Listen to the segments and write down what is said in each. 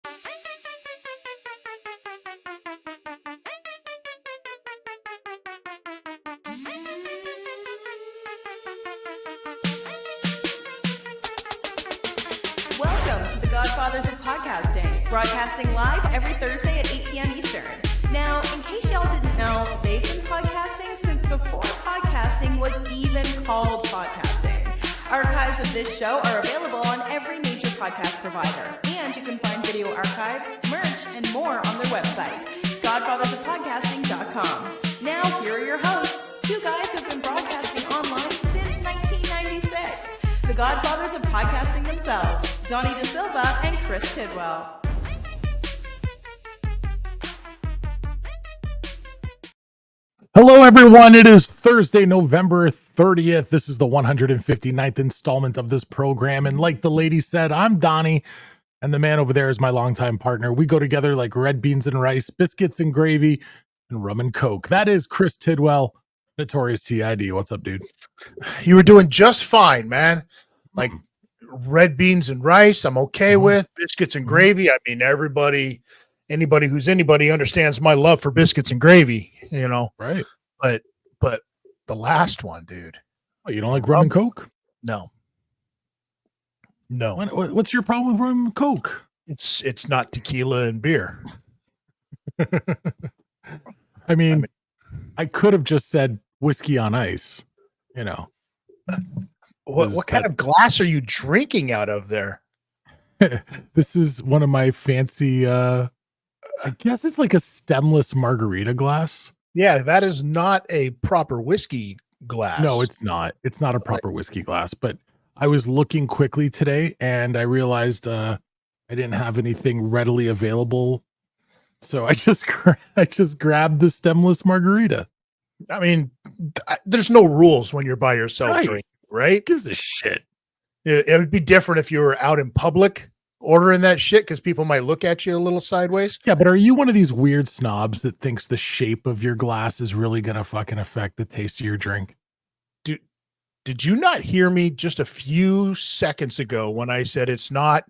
Welcome to the Godfathers of Podcasting, broadcasting live every Thursday at 8 p.m. Eastern. Now, in case y'all didn't know, they've been podcasting since before podcasting was even called podcasting. Archives of this show are available on every major podcast provider, and you can find video archives, merch, and more on their website, godfathersofpodcasting.com. Now, here are your hosts, two guys who've been broadcasting online since 1996. The Godfathers of Podcasting themselves, Donnie Da Silva and Chris Tidwell. Hello, everyone. It is Thursday, November 30th. This is the 159th installment of this program. And like the lady said, I'm Donnie, and the man over there is my longtime partner. We go together like red beans and rice, biscuits and gravy, and rum and coke. That is Chris Tidwell, Notorious TID. What's up, dude? You were doing just fine, man. Like red beans and rice, I'm okay with. Biscuits and gravy. I mean, anybody who's anybody understands my love for biscuits and gravy, you know. Right. But the last one, dude. Oh, you don't like rum and coke? No. What's your problem with rum and coke? It's not tequila and beer. I mean, I could have just said whiskey on ice, you know. What kind of glass are you drinking out of there? This is one of my fancy, I guess it's like a stemless margarita glass. Yeah, that is not a proper whiskey glass. No, it's not. It's not a proper whiskey glass, but I was looking quickly today and I realized I didn't have anything readily available. So I just grabbed the stemless margarita. I mean, there's no rules when you're by yourself drinking. Right? Who gives a shit? It would be different if you were out in public ordering that shit because people might look at you a little sideways. Yeah, but are you one of these weird snobs that thinks the shape of your glass is really going to fucking affect the taste of your drink? Did you not hear me just a few seconds ago when I said it's not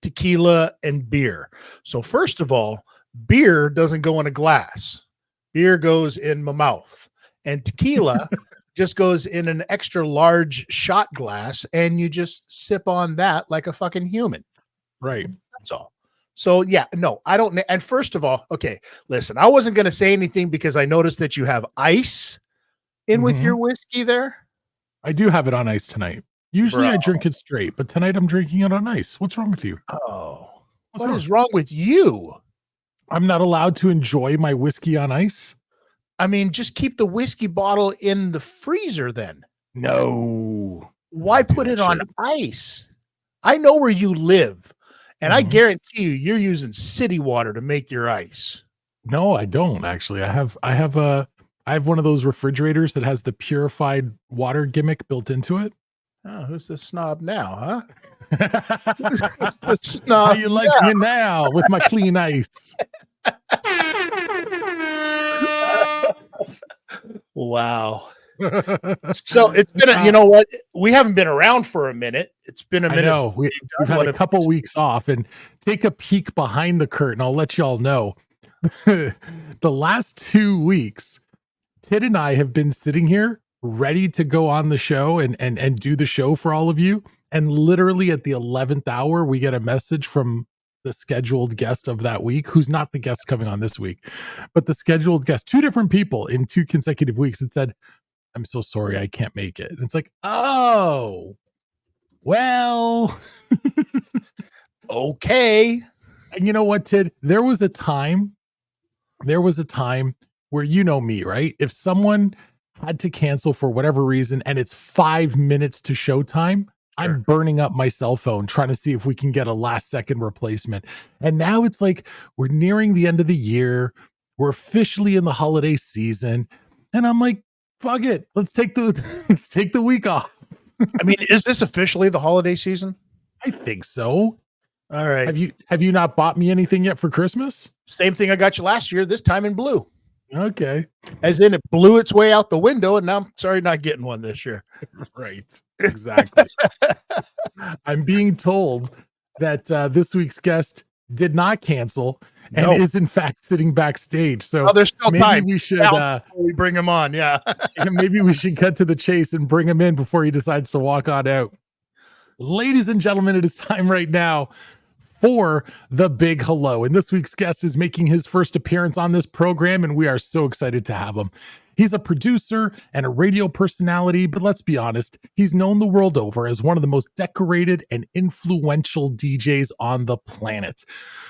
tequila and beer? So first of all, beer doesn't go in a glass. Beer goes in my mouth. And tequila just goes in an extra large shot glass and you just sip on that like a fucking human. Right. That's all. So yeah, no, I don't. And first of all, okay, listen, I wasn't going to say anything because I noticed that you have ice in with your whiskey there. I do have it on ice tonight. Usually I drink it straight, but tonight I'm drinking it on ice. What's wrong with you? Oh, what is wrong with you? I'm not allowed to enjoy my whiskey on ice. I mean, just keep the whiskey bottle in the freezer then. No. Why put it on ice? I know where you live, and I guarantee you're using city water to make your ice. No, I don't actually. I have one of those refrigerators that has the purified water gimmick built into it. Oh, who's the snob now, huh? The snob. How you like me now with my clean ice? Wow. So it's been you know what? We haven't been around for a minute. It's been a minute. I know. We've had a couple weeks off, and take a peek behind the curtain. I'll let y'all know. The last 2 weeks, Tid and I have been sitting here ready to go on the show and do the show for all of you. And literally at the 11th hour, we get a message from the scheduled guest of that week, who's not the guest coming on this week, but the scheduled guest, 2 different people in 2 consecutive weeks, that said, I'm so sorry, I can't make it. And it's like, oh, well, okay. And you know what, Tid? There was a time where, you know me, right? If someone had to cancel for whatever reason and it's 5 minutes to showtime, I'm burning up my cell phone trying to see if we can get a last second replacement. And now it's like we're nearing the end of the year. We're officially in the holiday season. And I'm like, fuck it. Let's take the week off. I mean, is this officially the holiday season? I think so. All right. Have you not bought me anything yet for Christmas? Same thing I got you last year, this time in blue. Okay. As in it blew its way out the window, and now I'm sorry not getting one this year. Right. Exactly. I'm being told that this week's guest did not cancel and No. is in fact sitting backstage. So Oh, there's still maybe time. we should Before we bring him on. Yeah. maybe we should cut to the chase and bring him in before he decides to walk on out. Ladies and gentlemen, it is time right now for the big hello. And this week's guest is making his first appearance on this program, and we are so excited to have him. He's a producer and a radio personality, but let's be honest, he's known the world over as one of the most decorated and influential DJs on the planet.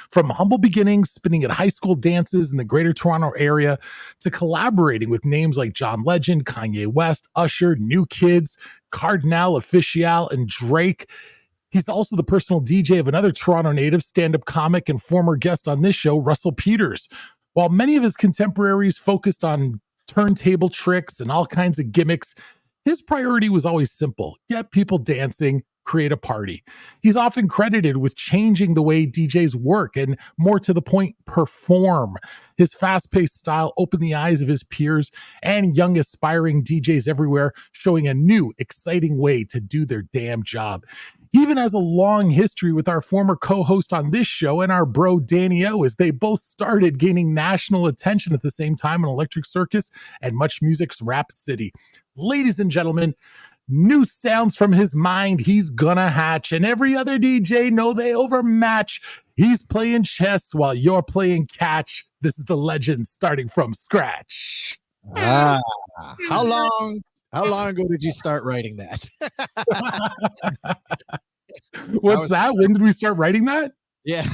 From humble beginnings, spinning at high school dances in the greater Toronto area, to collaborating with names like John Legend, Kanye West, Usher, New Kids, Cardinal Official, and Drake. He's also the personal DJ of another Toronto native, stand-up comic, and former guest on this show, Russell Peters. While many of his contemporaries focused on turntable tricks and all kinds of gimmicks, his priority was always simple: get people dancing, create a party. He's often credited with changing the way DJs work and, more to the point, perform. His fast-paced style opened the eyes of his peers and young aspiring DJs everywhere, showing a new, exciting way to do their damn job. He even has a long history with our former co-host on this show and our bro Danny O, as they both started gaining national attention at the same time in Electric Circus and Much Music's Rap City. Ladies and gentlemen, new sounds from his mind he's gonna hatch, and every other DJ know they overmatch. He's playing chess while you're playing catch. This is the legend starting from scratch. How long ago did you start writing that? What's that? When did we start writing that? Yeah.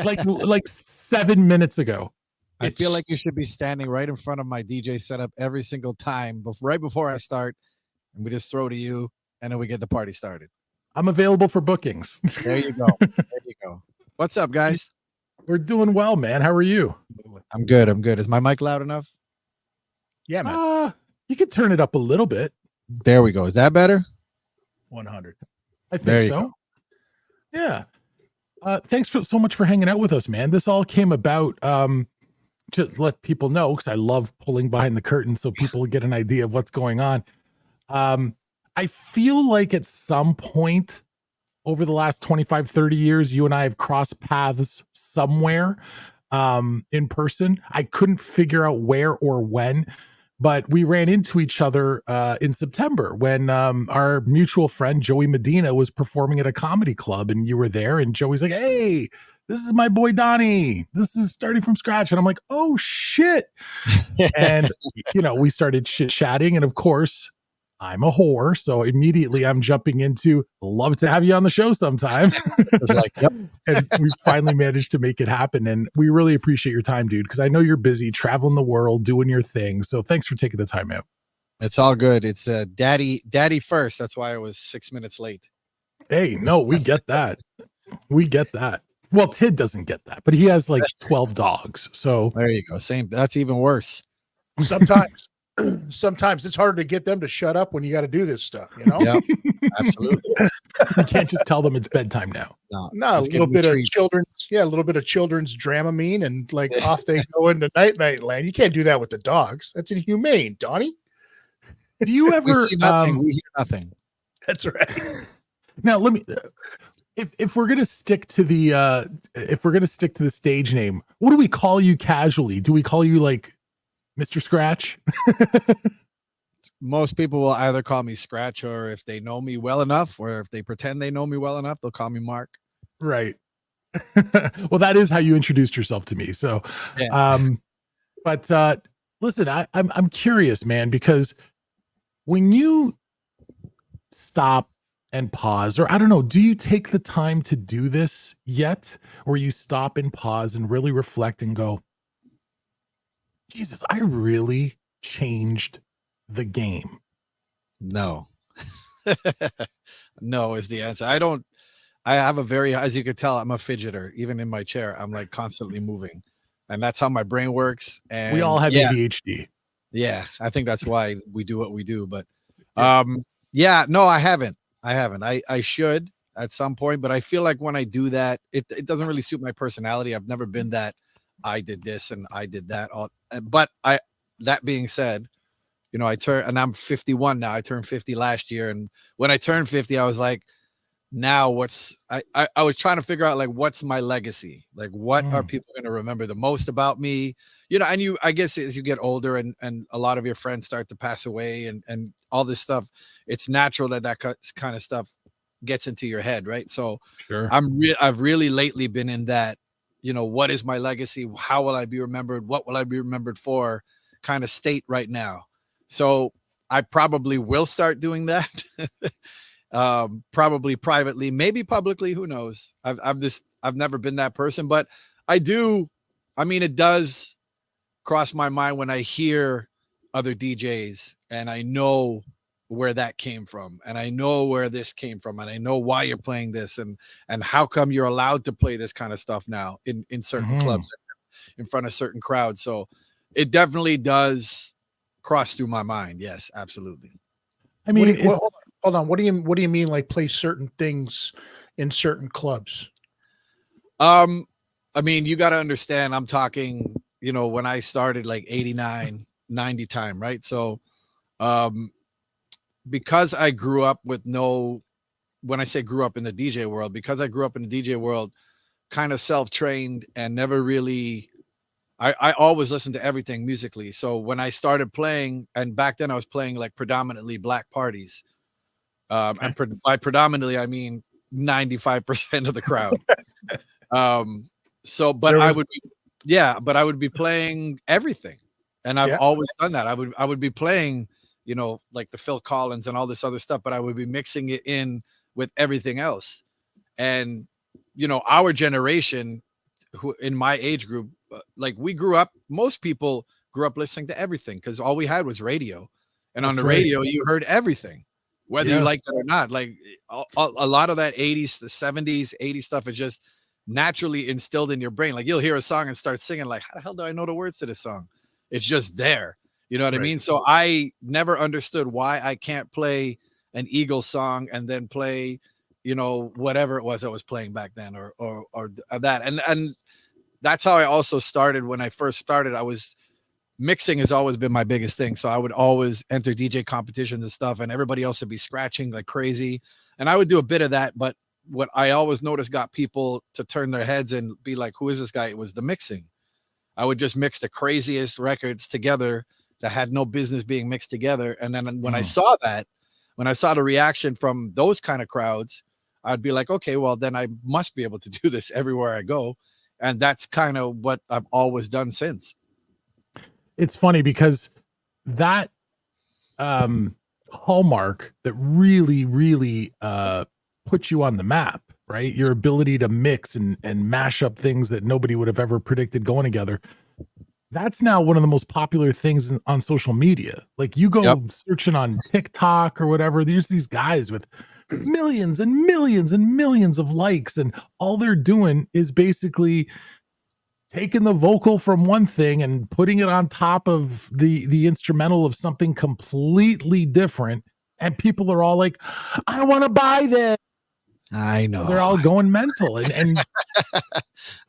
like 7 minutes ago. I feel like you should be standing right in front of my DJ setup every single time, right before I start, and we just throw to you, and then we get the party started. I'm available for bookings. There you go. There you go. What's up, guys? We're doing well, man. How are you? I'm good. Is my mic loud enough? Yeah, man. You could turn it up a little bit. There we go. Is that better? 100. I think so. Yeah. Thanks so much for hanging out with us, man. This all came about to let people know, because I love pulling behind the curtain so people get an idea of what's going on. I feel like at some point over the last 25, 30 years, you and I have crossed paths somewhere in person. I couldn't figure out where or when, but we ran into each other in September when our mutual friend Joey Medina was performing at a comedy club, and you were there, and Joey's like, "Hey, this is my boy Donnie. This is starting from scratch." And I'm like, "Oh shit." And we started chit-chatting, and of course, I'm a whore, so immediately I'm jumping into love to have you on the show sometime. Like, yep. And we finally managed to make it happen, and we really appreciate your time, dude, because I know you're busy traveling the world doing your thing. So thanks for taking the time out. It's all good. It's daddy first. That's why I was 6 minutes late. Hey, no, we get that. We get that. Well, Tid doesn't get that, but he has like 12 dogs. So there you go. Same. That's even worse. Sometimes it's hard to get them to shut up when you got to do this stuff, Yeah, absolutely. You can't just tell them it's bedtime now. No, a little bit of children's Dramamine, and like off they go into night land. You can't do that with the dogs. That's inhumane, Donnie. Do you ever we see nothing, we hear nothing. That's right. Now let me if we're gonna stick to the stage name, what do we call you casually? Do we call you like Mr. Scratch? Most people will either call me Scratch, or if they know me well enough, or if they pretend they know me well enough, they'll call me Mark. Right. Well, that is how you introduced yourself to me. So, yeah. But listen, I'm curious, man, because when you stop and pause, or I don't know, do you take the time to do this yet? Or you stop and pause and really reflect and go, Jesus, I really changed the game? No. No is the answer. I have as you could tell, I'm a fidgeter. Even in my chair, I'm like constantly moving. And that's how my brain works. And we all have ADHD. Yeah, I think that's why we do what we do. But no, I haven't. I should at some point, but I feel like when I do that, it doesn't really suit my personality. I've never been that I did this and I did that. But that being said, and I'm 51 now. I turned 50 last year. And when I turned 50, I was like, now I was trying to figure out like what's my legacy, like what are people going to remember the most about me, and I guess as you get older and a lot of your friends start to pass away and all this stuff, it's natural that kind of stuff gets into your head, right? So Sure. I've really lately been in that, what is my legacy, how will I be remembered, what will I be remembered for kind of state right now. So I probably will start doing that. Probably privately, maybe publicly, who knows. I've never been that person, but I mean, it does cross my mind when I hear other DJs and I know where that came from and I know where this came from and I know why you're playing this and how come you're allowed to play this kind of stuff now in certain clubs in front of certain crowds. So it definitely does cross through my mind. Yes, absolutely. I mean, hold on. What do you mean like play certain things in certain clubs? I mean, you got to understand, I'm talking, when I started like 89, 90 time, right? So, because I grew up with when I say grew up in the DJ world, because I grew up in the DJ world, kind of self-trained and never really, I always listened to everything musically. So when I started playing, and back then I was playing like predominantly black parties. And by predominantly, I mean 95% of the crowd. But I would be playing everything. And I've always done that. I would be playing, like the Phil Collins and all this other stuff, but I would be mixing it in with everything else. And, our generation who in my age group, like most people grew up listening to everything because all we had was radio. And on the radio, you heard everything. Whether you liked it or not, like a lot of that 80s, the 70s, 80s stuff is just naturally instilled in your brain. Like you'll hear a song and start singing like, how the hell do I know the words to this song? It's just there. You know what I mean? So I never understood why I can't play an Eagles song and then play, whatever it was I was playing back then or that. And that's how I also started. When I first started, mixing has always been my biggest thing. So I would always enter DJ competitions and stuff, and everybody else would be scratching like crazy. And I would do a bit of that. But what I always noticed got people to turn their heads and be like, who is this guy? It was the mixing. I would just mix the craziest records together that had no business being mixed together. And then when I saw the reaction from those kind of crowds, I'd be like, okay, well, then I must be able to do this everywhere I go. And that's kind of what I've always done since. It's funny because that hallmark that really puts you on the map, right? Your ability to mix and mash up things that nobody would have ever predicted going together. That's now one of the most popular things on social media. Like you go searching on TikTok or whatever, there's these guys with millions and millions and millions of likes, and all they're doing is basically taking the vocal from one thing and putting it on top of the instrumental of something completely different. And people are all like, I want to buy this. I know. They're all going mental. And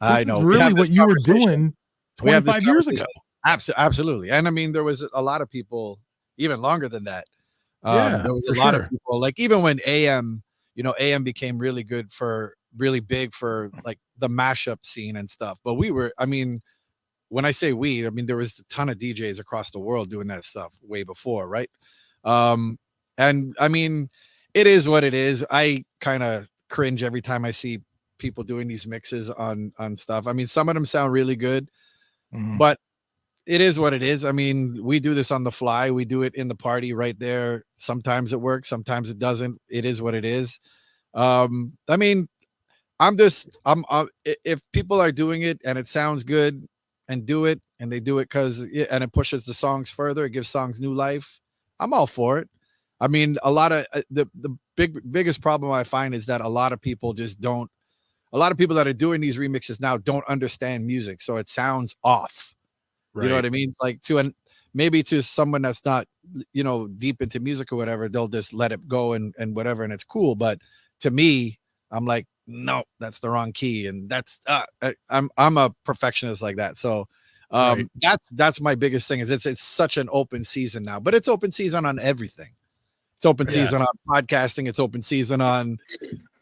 I know. Really what you were doing 25 years ago. Absolutely. And I mean, there was a lot of people even longer than that. There was a lot of people, like even when AM became really big for like the mashup scene and stuff. But when I say there was a ton of DJs across the world doing that stuff way before, right? And I mean, it is what it is. I kind of cringe every time I see people doing these mixes on stuff. I mean, some of them sound really good, but it is what it is. I mean, we do this on the fly. We do it in the party right there. Sometimes it works. Sometimes it doesn't. It is what it is. I mean, if people are doing it and it sounds good and do it, and they do it and it pushes the songs further, it gives songs new life, I'm all for it. I mean, a lot of the biggest problem I find is that a lot of people that are doing these remixes now don't understand music. So it sounds off. Right. You know what I mean? It's like maybe to someone that's not, deep into music or whatever, they'll just let it go and whatever. And it's cool. But to me, I'm like, no, that's the wrong key. And that's, I'm a perfectionist like that. So that's my biggest thing is it's such an open season now, but it's open season on everything. It's open season on podcasting. It's open season on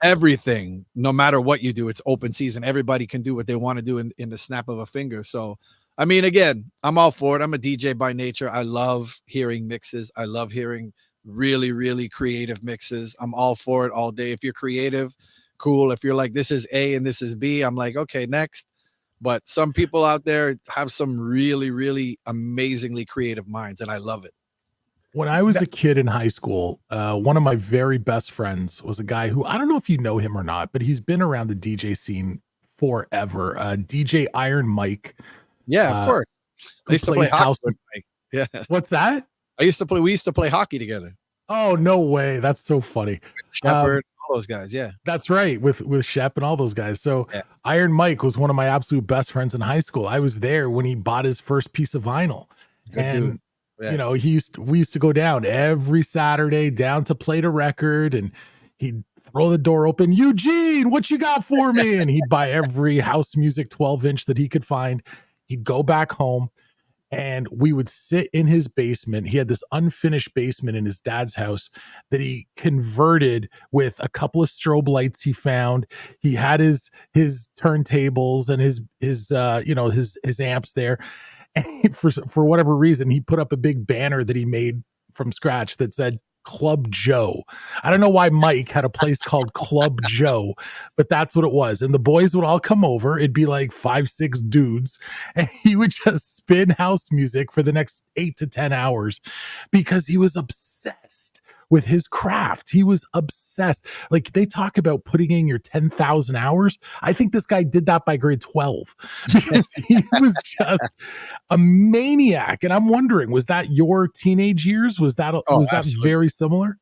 everything, no matter what you do, it's open season. Everybody can do what they want to do in the snap of a finger. So, I mean, again, I'm all for it. I'm a DJ by nature. I love hearing mixes. I love hearing really, really creative mixes. I'm all for it all day. If you're creative, cool. If you're like, this is A and this is B, I'm like, okay, next. But some people out there have some really, really amazingly creative minds, and I love it. When I was a kid in high school, one of my very best friends was a guy who, I don't know if you know him or not, but he's been around the DJ scene forever. DJ Iron Mike. Yeah, of course. I used to play house with Mike. Yeah. What's that? We used to play hockey together. Oh, no way. That's so funny. Shepard, all those guys. Yeah. That's right. With Shep and all those guys. So yeah. Iron Mike was one of my absolute best friends in high school. I was there when he bought his first piece of vinyl. And yeah. You know, we used to go down every Saturday down to play the record, and he'd throw the door open. Eugene, what you got for me? And he'd buy every house music 12-inch that he could find. He'd go back home, and we would sit in his basement. He had this unfinished basement in his dad's house that he converted with a couple of strobe lights he found. He had his turntables and his amps there. And for whatever reason, he put up a big banner that he made from scratch that said Club Joe. I don't know why Mike had a place called Club Joe, but that's what it was. And the boys would all come over. It'd be like 5-6 dudes, and he would just spin house music for the next 8 to 10 hours because he was obsessed with his craft. He was obsessed. Like, they talk about putting in your 10,000 hours. I think this guy did that by grade 12 because he was just a maniac. And I'm wondering, was that your teenage years? Was that very similar?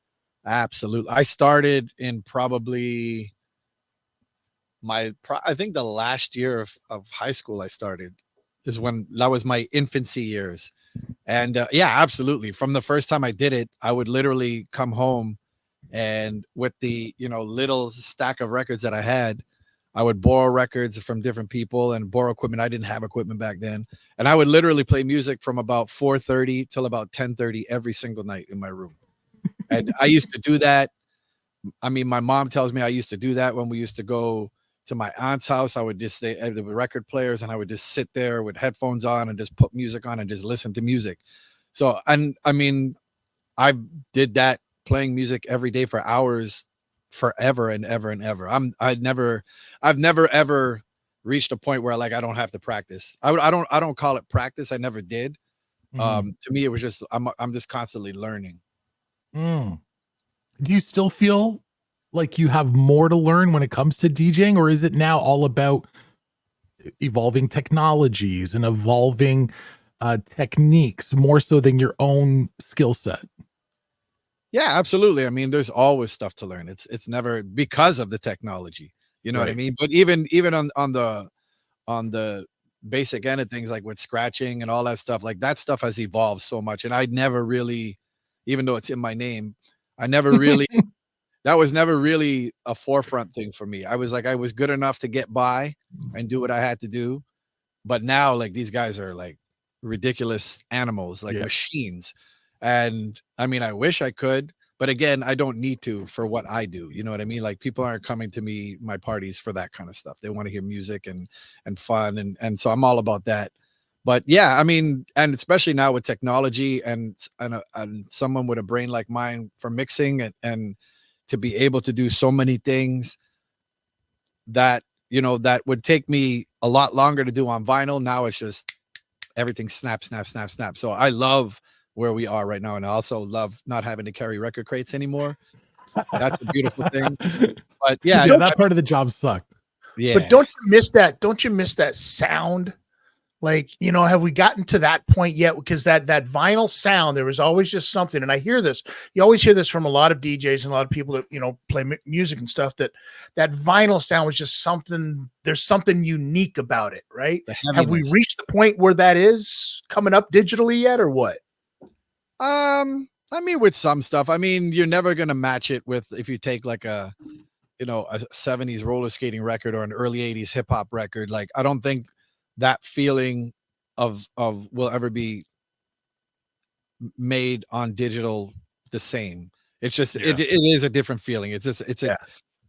Absolutely. I started in probably I think the last year of high school I started is when that was my infancy years. And yeah, absolutely. From the first time I did it, I would literally come home, and with the, little stack of records that I had, I would borrow records from different people and borrow equipment. I didn't have equipment back then. And I would literally play music from about 4:30 till about 10:30 every single night in my room. And I used to do that. I mean, my mom tells me I used to do that when we used to go to my aunt's house. I would just stay at the record players, and I would just sit there with headphones on and just put music on and just listen to music. So, and I mean, I did that, playing music every day for hours, forever and ever and ever. I've never ever reached a point where like I don't have to practice. I don't call it practice. I never did. To me, it was just I'm just constantly learning. Do you still feel like you have more to learn when it comes to DJing, or is it now all about evolving technologies and evolving techniques more so than your own skill set? Yeah, absolutely. I mean, there's always stuff to learn. It's never because of the technology, you know what I mean? But even on the basic end of things, like with scratching and all that stuff, like that stuff has evolved so much. And I never really, even though it's in my name, I never really that was never really a forefront thing for me. I was good enough to get by and do what I had to do. But now, like, these guys are like ridiculous animals, like machines. And I mean, I wish I could, but again, I don't need to for what I do. You know what I mean? Like, people aren't coming to my parties for that kind of stuff. They want to hear music and fun. And so I'm all about that. But yeah, I mean, and especially now with technology and someone with a brain like mine for mixing and to be able to do so many things that, that would take me a lot longer to do on vinyl. Now it's just everything snap, snap, snap, snap. So I love where we are right now. And I also love not having to carry record crates anymore. That's a beautiful thing. But yeah, that part of the job sucked. Yeah. But don't you miss that? Don't you miss that sound? Like, have we gotten to that point yet? Because that vinyl sound, there was always just something. And I hear this, you always hear this from a lot of DJs and a lot of people that, play music and stuff, that vinyl sound was just something, there's something unique about it, right? Have we reached the point where that is coming up digitally yet, or what? I mean, with some stuff, I mean, you're never going to match it with, if you take like a 70s roller skating record or an early 80s hip hop record. Like, I don't think that feeling of will ever be made on digital the same. It's just it is a different feeling. It's just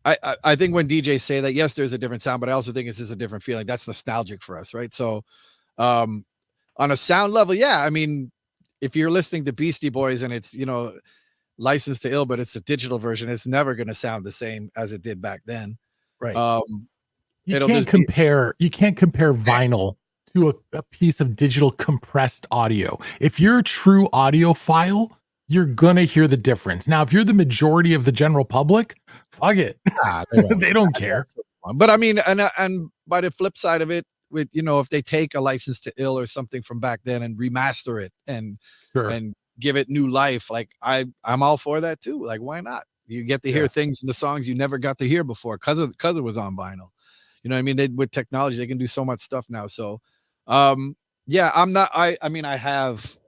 I think when DJs say that, yes, there's a different sound, but I also think it's just a different feeling. That's nostalgic for us, right? So, on a sound level, yeah, I mean, if you're listening to Beastie Boys and it's, Licensed to Ill, but it's a digital version, it's never going to sound the same as it did back then. Right. You It'll can't just be- compare vinyl to a piece of digital compressed audio. If you're a true audiophile, you're gonna hear the difference. Now, if you're the majority of the general public, fuck it. They don't care. But I mean, and by the flip side of it, with if they take a License to Ill or something from back then and remaster it and give it new life, like I'm all for that too. Like, why not? You get to hear things in the songs you never got to hear before because it was on vinyl. You know what I mean? With technology, they can do so much stuff now. So, yeah, I'm not. I mean, I have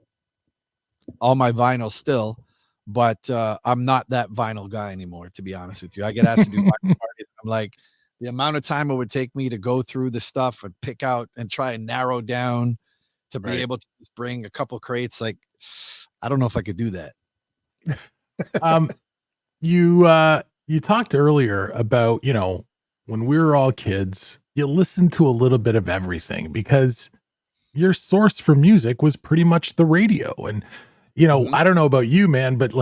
all my vinyl still, but I'm not that vinyl guy anymore. To be honest with you, I get asked to do vinyl parties. I'm like, the amount of time it would take me to go through the stuff and pick out and try and narrow down to be able to just bring a couple crates. Like, I don't know if I could do that. You talked earlier about, when we were all kids, you listened to a little bit of everything because your source for music was pretty much the radio. And, I don't know about you, man, but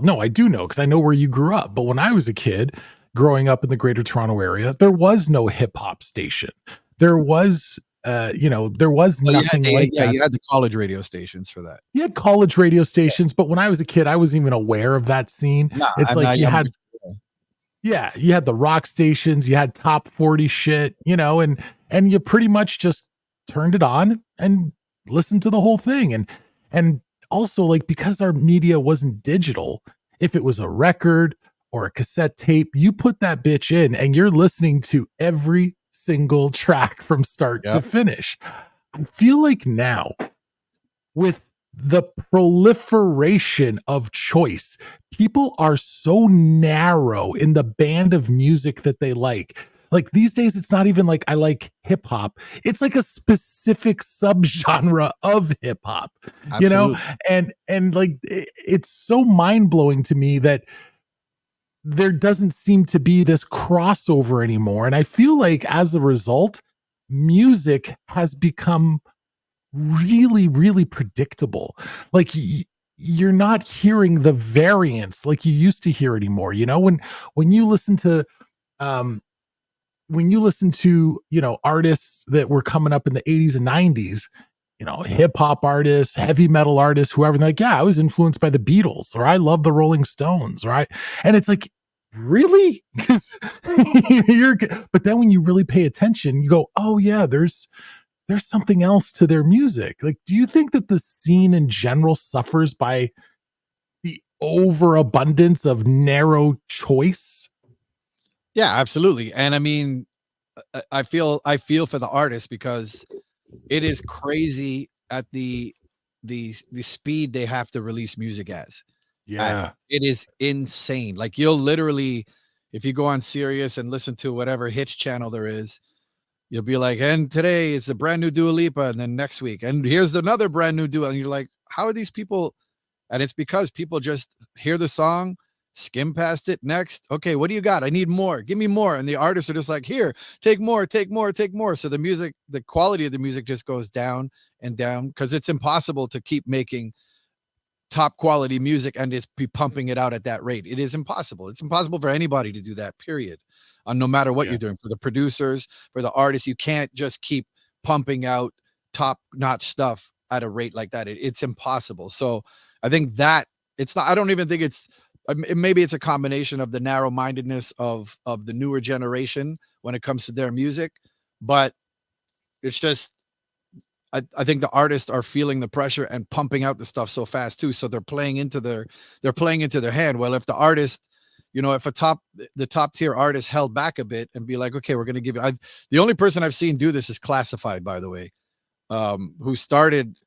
no, I do know because I know where you grew up. But when I was a kid growing up in the Greater Toronto area, there was no hip hop station. There was, there was nothing like that. You had the college radio stations for that. You had college radio stations, but when I was a kid, I wasn't even aware of that scene. You had the rock stations, you had top 40 shit, and you pretty much just turned it on and listened to the whole thing. And also, like, because our media wasn't digital, if it was a record or a cassette tape, you put that bitch in and you're listening to every single track from start to finish. I feel like now, with the proliferation of choice, people are so narrow in the band of music that they like. Like, these days, it's not even like I like hip hop. It's like a specific subgenre of hip hop, and like, it's so mind blowing to me that there doesn't seem to be this crossover anymore. And I feel like as a result, music has become really, really predictable. Like, you're not hearing the variance like you used to hear anymore. When you listen to artists that were coming up in the 80s and 90s, hip hop artists, heavy metal artists, whoever, they're like, I was influenced by the Beatles, or I love the Rolling Stones, right? And it's like, really? Because but then when you really pay attention, you go, oh yeah, there's something else to their music. Like, do you think that the scene in general suffers by the overabundance of narrow choice? Yeah, absolutely. And I mean, I feel for the artists because it is crazy at the speed they have to release music as. Yeah, it is insane. Like, you'll literally, if you go on Sirius and listen to whatever hits channel there is, you'll be like, and today is the brand new Dua Lipa, and then next week, and here's another brand new Dua, and you're like, how are these people? And it's because people just hear the song, skim past it. Next, okay, what do you got? I need more. Give me more. And the artists are just like, here, take more, take more, take more. So the music, the quality of the music just goes down and down because it's impossible to keep making top quality music and just be pumping it out at that rate. It is impossible. It's impossible for anybody to do that, period. No matter what you're doing, for the producers, for the artists, you can't just keep pumping out top notch stuff at a rate like that. It's impossible. So I think that it's not, I don't even think it's, maybe it's a combination of the narrow mindedness of the newer generation when it comes to their music, but it's just, I think the artists are feeling the pressure and pumping out the stuff so fast too. So they're playing into their hand. Well, if the artist, if the top tier artist held back a bit and be like, okay, we're going to give you, the only person I've seen do this is Classified, by the way, who started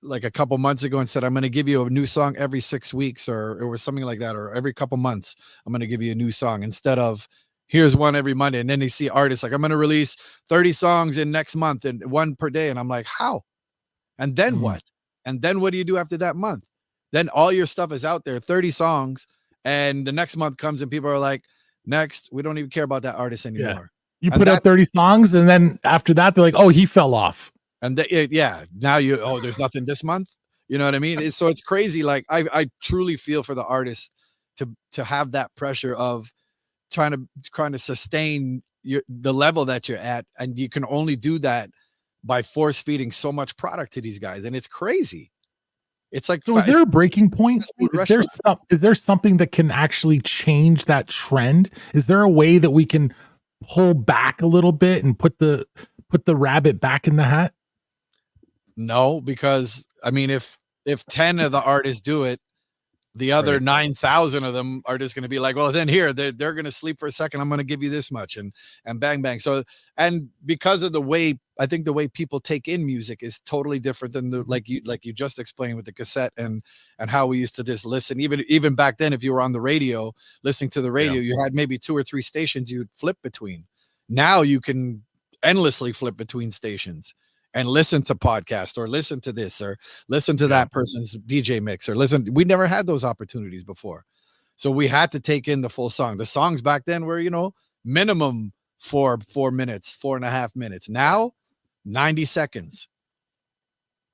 like a couple months ago and said, I'm going to give you a new song every 6 weeks or something like that, or every couple months, I'm going to give you a new song instead of here's one every Monday. And then they see artists like, I'm going to release 30 songs in next month and one per day. And I'm like, how? And then what? And then what do you do after that month? Then all your stuff is out there, 30 songs. And the next month comes and people are like, Next, we don't even care about that artist anymore. You And put out 30 songs, and then after that, they're like, "Oh, he fell off." And now there's nothing this month. You know what I mean? It's crazy. Like I truly feel for the artists to have that pressure of trying to sustain the level that you're at, and you can only do that by force feeding so much product to these guys, and it's crazy. It's like, so is there a breaking point? Is there something that can actually change that trend? Is there a way that we can pull back a little bit and put the rabbit back in the hat? No, because I mean, if 10 of the artists do it, the other 9,000 of them are just going to be like, well, then here they're going to sleep for a second. I'm going to give you this much, and bang, bang. So, and because of the way people take in music is totally different than like you just explained with the cassette and how we used to just listen. Even back then, if you were on the radio, listening to the radio, you had maybe 2 or 3 stations you'd flip between. Now you can endlessly flip between stations and listen to podcasts or listen to this or listen to that person's DJ mix or listen. We never had those opportunities before. So we had to take in the full song. The songs back then were, minimum 4 minutes, 4.5 minutes. Now, 90 seconds,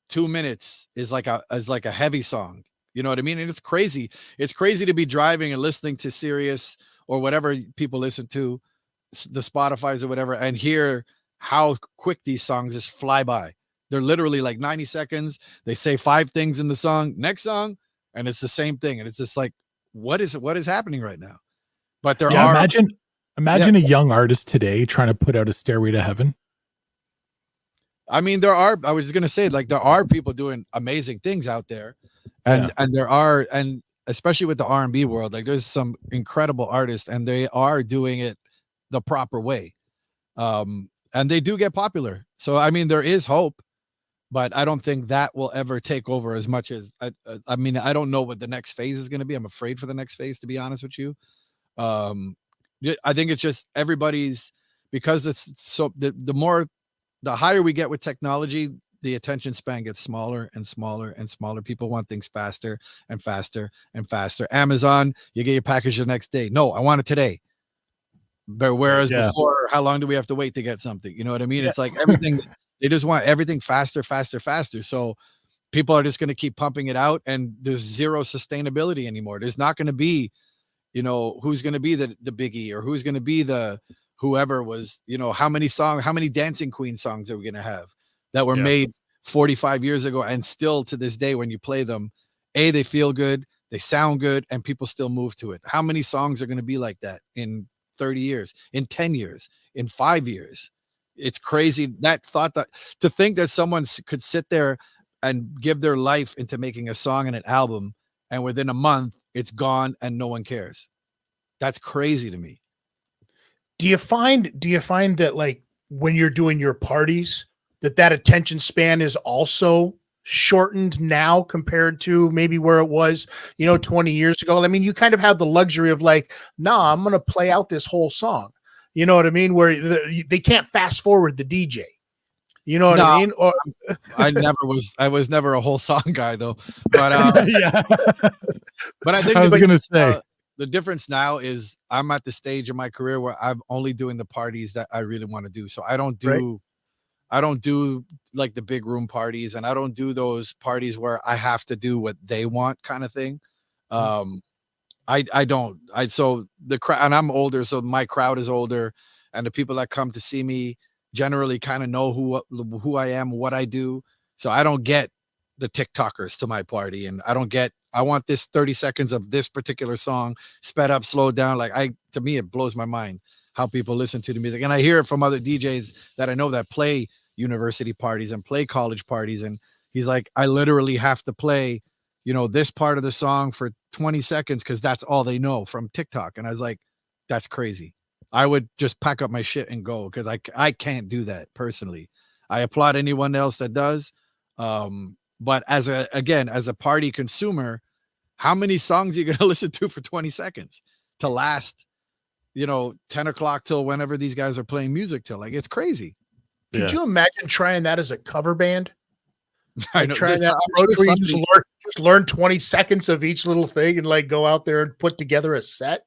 2 minutes is like a heavy song. You know what I mean? And it's crazy. It's crazy to be driving and listening to Sirius or whatever people listen to, the Spotify's or whatever, and hear how quick these songs just fly by. They're literally like 90 seconds. They say 5 things in the song, next song, and it's the same thing. And it's just like, what is happening right now? But there are imagine a young artist today trying to put out a Stairway to Heaven. I mean, I was going to say, like, there are people doing amazing things out there, and there are, and especially with the R&B world, like there's some incredible artists, and they are doing it the proper way. And they do get popular. So, I mean, there is hope, but I don't think that will ever take over as much as, I mean, I don't know what the next phase is going to be. I'm afraid for the next phase, to be honest with you. I think it's just everybody's, because it's so, the higher we get with technology, the attention span gets smaller and smaller and smaller. People want things faster and faster and faster. Amazon, you get your package the next day. No, I want it today. But whereas before, how long do we have to wait to get something? You know what I mean? It's like everything, they just want everything faster, faster, faster. So people are just going to keep pumping it out, and there's zero sustainability anymore. There's not going to be, who's going to be the biggie, or who's going to be the whoever was, how many Dancing Queen songs are we going to have that were made 45 years ago, and still to this day, when you play them, they feel good, they sound good, and people still move to it. How many songs are going to be like that in 30 years, in 10 years, in 5 years? It's crazy, that thought, that to think that someone could sit there and give their life into making a song and an album, and within a month it's gone and no one cares. That's crazy to me. Do you find that, like, when you're doing your parties, that attention span is also shortened now compared to maybe where it was, 20 years ago? I mean, you kind of have the luxury of like, nah, I'm going to play out this whole song. You know what I mean? Where they can't fast forward the DJ. You know what I mean? Or I was never a whole song guy though. But but I think I was going to say the difference now is I'm at the stage in my career where I'm only doing the parties that I really want to do. So I don't do like the big room parties, and I don't do those parties where I have to do what they want kind of thing. So the crowd, and I'm older, so my crowd is older, and the people that come to see me generally kind of know who I am, what I do. So I don't get the TikTokers to my party, and I want this 30 seconds of this particular song sped up, slowed down. Like to me, it blows my mind how people listen to the music. And I hear it from other DJs that I know that play university parties and play college parties. And he's like, I literally have to play, this part of the song for 20 seconds because that's all they know from TikTok. And I was like, that's crazy. I would just pack up my shit and go, because I can't do that personally. I applaud anyone else that does. But as a party consumer, how many songs are you going to listen to for 20 seconds to last, 10 o'clock till whenever these guys are playing music till? Like, it's crazy. Could you imagine trying that as a cover band? I know. Trying that approach where you just learn 20 seconds of each little thing and like go out there and put together a set.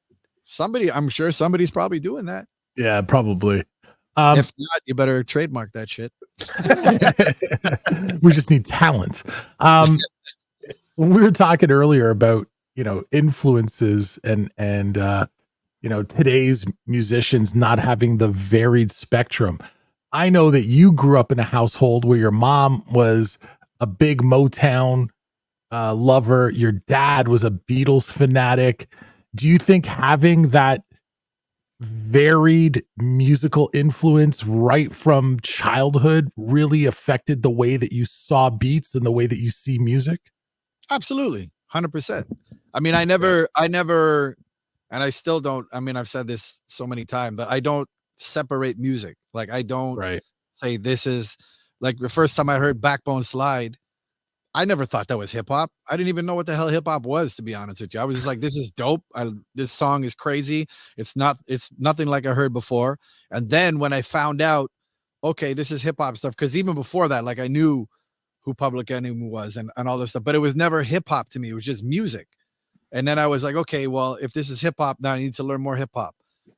I'm sure somebody's probably doing that. Yeah, probably. If not, you better trademark that shit. We just need talent. When we were talking earlier about, influences and today's musicians not having the varied spectrum. I know that you grew up in a household where your mom was a big Motown lover. Your dad was a Beatles fanatic. Do you think having that varied musical influence right from childhood really affected the way that you saw beats and the way that you see music? Absolutely. 100%. I mean, I never, and I still don't, I mean, I've said this so many times, but I don't separate music. Like I don't say this is like the first time I heard Backbone Slide, I never thought that was hip hop. I didn't even know what the hell hip hop was, to be honest with you. I was just like, this is dope. This song is crazy. It's nothing like I heard before. And then when I found out, okay, this is hip hop stuff. Cause even before that, like I knew who Public Enemy was and all this stuff, but it was never hip hop to me. It was just music. And then I was like, okay, well, if this is hip hop, now I need to learn more hip hop.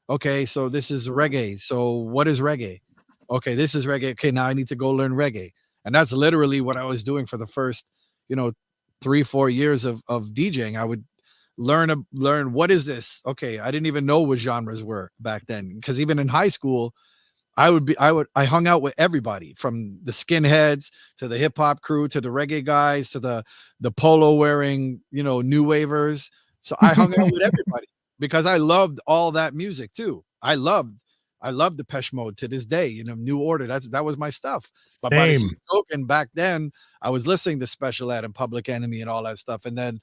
Okay. So this is reggae. So what is reggae? Okay. This is reggae. Okay. Now I need to go learn reggae. And that's literally what I was doing for the first, 3-4 years of DJing. I would learn what is this? Okay. I didn't even know what genres were back then. Because even in high school, I hung out with everybody from the skinheads to the hip hop crew, to the reggae guys, to the polo wearing, new wavers. So I hung out with everybody because I loved all that music too. I loved Depeche Mode to this day, New Order. That was my stuff. But by the same token, back then I was listening to Special Ed and Public Enemy and all that stuff. And then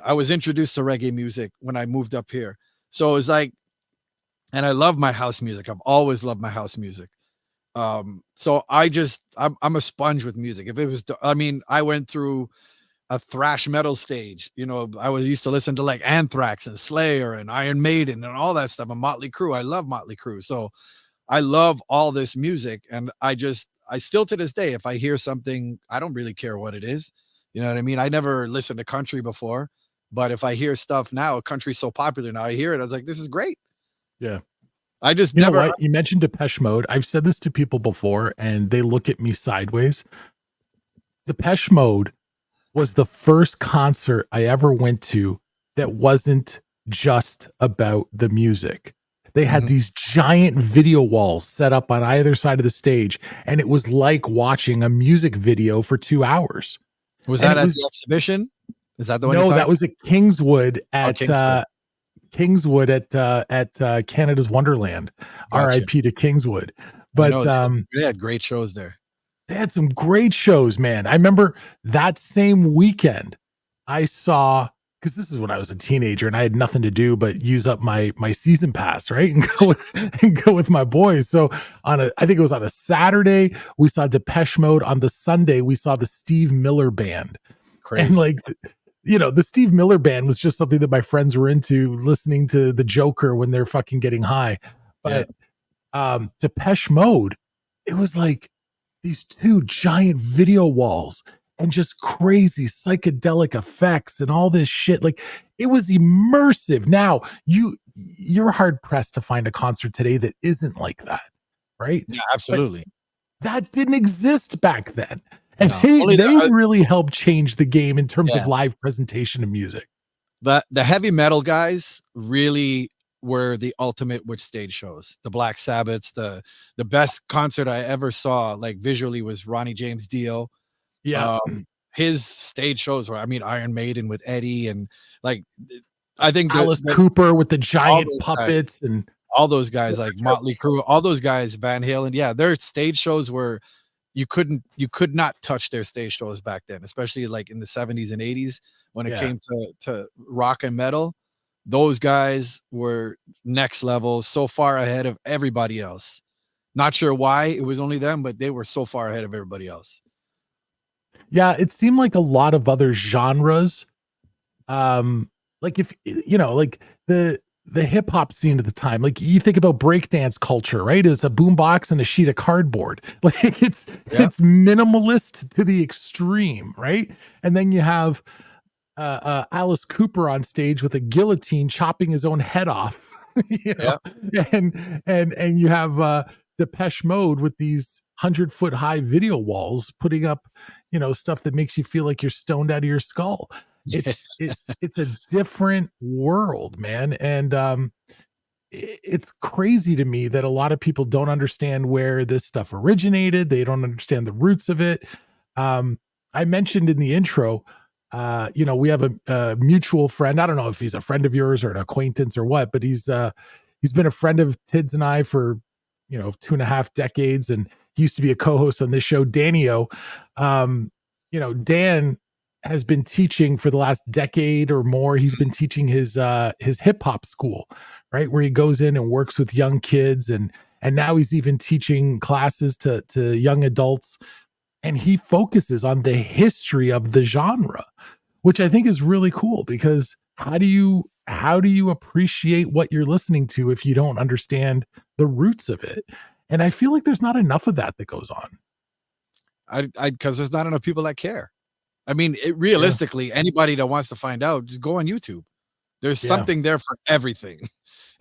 I was introduced to reggae music when I moved up here. So it was like, and I love my house music. I've always loved my house music. So I'm a sponge with music. If it was, I went through a thrash metal stage. I was used to listen to like Anthrax and Slayer and Iron Maiden and all that stuff. And Motley Crue. I love Motley Crue. So I love all this music. And I still to this day, if I hear something, I don't really care what it is. You know what I mean? I never listened to country before, but if I hear stuff now, country's so popular now, I hear it. I was like, this is great. Yeah. I just you know what? You mentioned Depeche Mode. I've said this to people before and they look at me sideways. Depeche Mode was the first concert I ever went to that wasn't just about the music. They had these giant video walls set up on either side of the stage, and it was like watching a music video for 2 hours. Was that at the exhibition? Is that the one? No, that was at Kingswood at Kingswood at Canada's Wonderland. Gotcha. RIP to Kingswood. But they had great shows there. They had some great shows, man. I remember that same weekend I saw, because this is when I was a teenager and I had nothing to do but use up my season pass, right? And go with my boys. So I think it was on a Saturday, we saw Depeche Mode. On the Sunday, we saw the Steve Miller Band. Crazy. And the Steve Miller Band was just something that my friends were into, listening to the Joker when they're fucking getting high. But Depeche Mode, it was like these two giant video walls and just crazy psychedelic effects and all this shit. Like, it was immersive. Now you're hard pressed to find a concert today that isn't like that, right? Yeah, absolutely. But that didn't exist back then. And they really helped change the game in terms of live presentation of music. The heavy metal guys really were the ultimate with stage shows. The Black Sabbaths, the best concert I ever saw, like visually, was Ronnie James Dio. Yeah. His stage shows were, Iron Maiden with Eddie, and like, I think Alice Cooper with the giant puppets guys, and all those guys, like Motley Crue, all those guys, Van Halen. Yeah. Their stage shows were, you could not touch their stage shows back then, especially like in the 70s and 80s when it came to rock and metal. Those guys were next level, so far ahead of everybody else. Not sure why it was only them, but they were so far ahead of everybody else. Yeah, it seemed like a lot of other genres. Like if like the hip hop scene at the time, like you think about breakdance culture, right? It's a boombox and a sheet of cardboard. Like it's minimalist to the extreme, right? And then you have Alice Cooper on stage with a guillotine chopping his own head off. You know, and you have Depeche Mode with these 100-foot high video walls putting up, stuff that makes you feel like you're stoned out of your skull. It's a different world, man, and it's crazy to me that a lot of people don't understand where this stuff originated. They don't understand the roots of it. I mentioned in the intro, we have a mutual friend. I don't know if he's a friend of yours or an acquaintance or what, but he's been a friend of Tids and I for 2.5 decades, and he used to be a co-host on this show, Danio. Dan has been teaching for the last decade or more. He's been teaching his hip hop school, right, where he goes in and works with young kids, and now he's even teaching classes to young adults. And he focuses on the history of the genre, which I think is really cool, because how do you appreciate what you're listening to if you don't understand the roots of it? And I feel like there's not enough of that goes on. Because there's not enough people that care. I mean, realistically, anybody that wants to find out, just go on YouTube. There's something there for everything.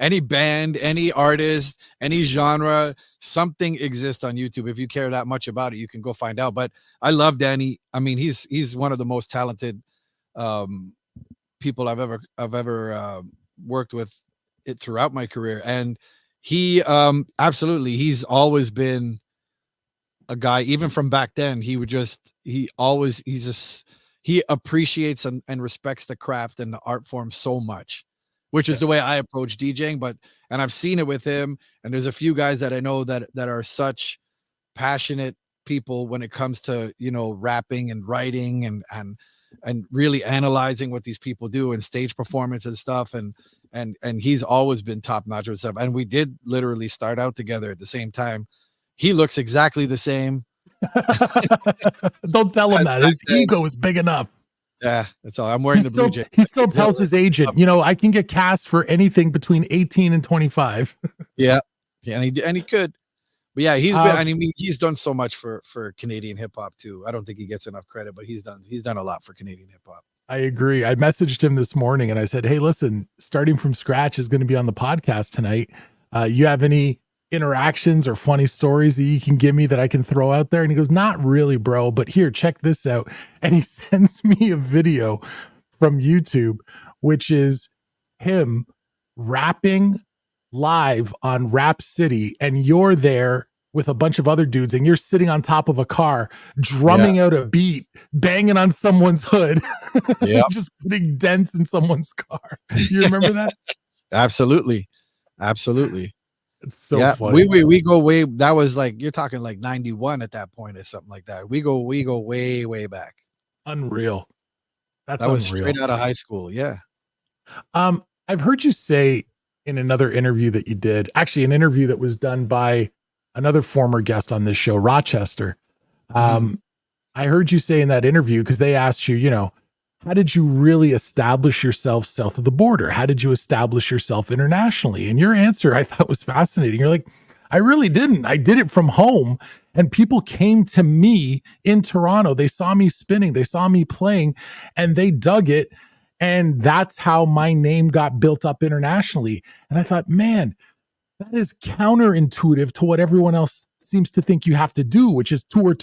Any band, any artist, any genre, something exists on YouTube. If you care that much about it, you can go find out. But I love Danny. I mean, he's one of the most talented people I've ever worked with it throughout my career. And he absolutely, he's always been a guy, even from back then. He appreciates and respects the craft and the art form so much, which is the way I approach DJing. And I've seen it with him, and there's a few guys that I know that are such passionate people when it comes to, rapping and writing and really analyzing what these people do and stage performance and stuff. And he's always been top notch with stuff. And we did literally start out together at the same time. He looks exactly the same. Don't tell him that. His ego is big enough. Yeah, that's all. I'm wearing the blue jacket. He still tells his agent, I can get cast for anything between 18 and 25. Yeah, and he could. But yeah, he's done so much for Canadian hip hop too. I don't think he gets enough credit, but he's done a lot for Canadian hip hop. I agree. I messaged him this morning and I said, "Hey, listen, starting from scratch is going to be on the podcast tonight. You have any interactions or funny stories that you can give me that I can throw out there?" And he goes, "Not really, bro, but here, check this out." And he sends me a video from YouTube, which is him rapping live on Rap City, and you're there with a bunch of other dudes, and you're sitting on top of a car, drumming out a beat, banging on someone's hood, just putting dents in someone's car. You remember that? Absolutely. It's so funny. We go way. That was like, you're talking like 91 at that point or something like that. We go way back. Unreal. That was straight out of high school. Yeah. I've heard you say in another interview that you did, actually an interview that was done by another former guest on this show, Rochester. I heard you say in that interview, because they asked you, how did you really establish yourself south of the border? How did you establish yourself internationally? And your answer I thought was fascinating. You're like, I really didn't. I did it from home, and people came to me in Toronto. They saw me spinning, they saw me playing, and they dug it. And that's how my name got built up internationally. And I thought, man, that is counterintuitive to what everyone else seems to think you have to do, which is tour.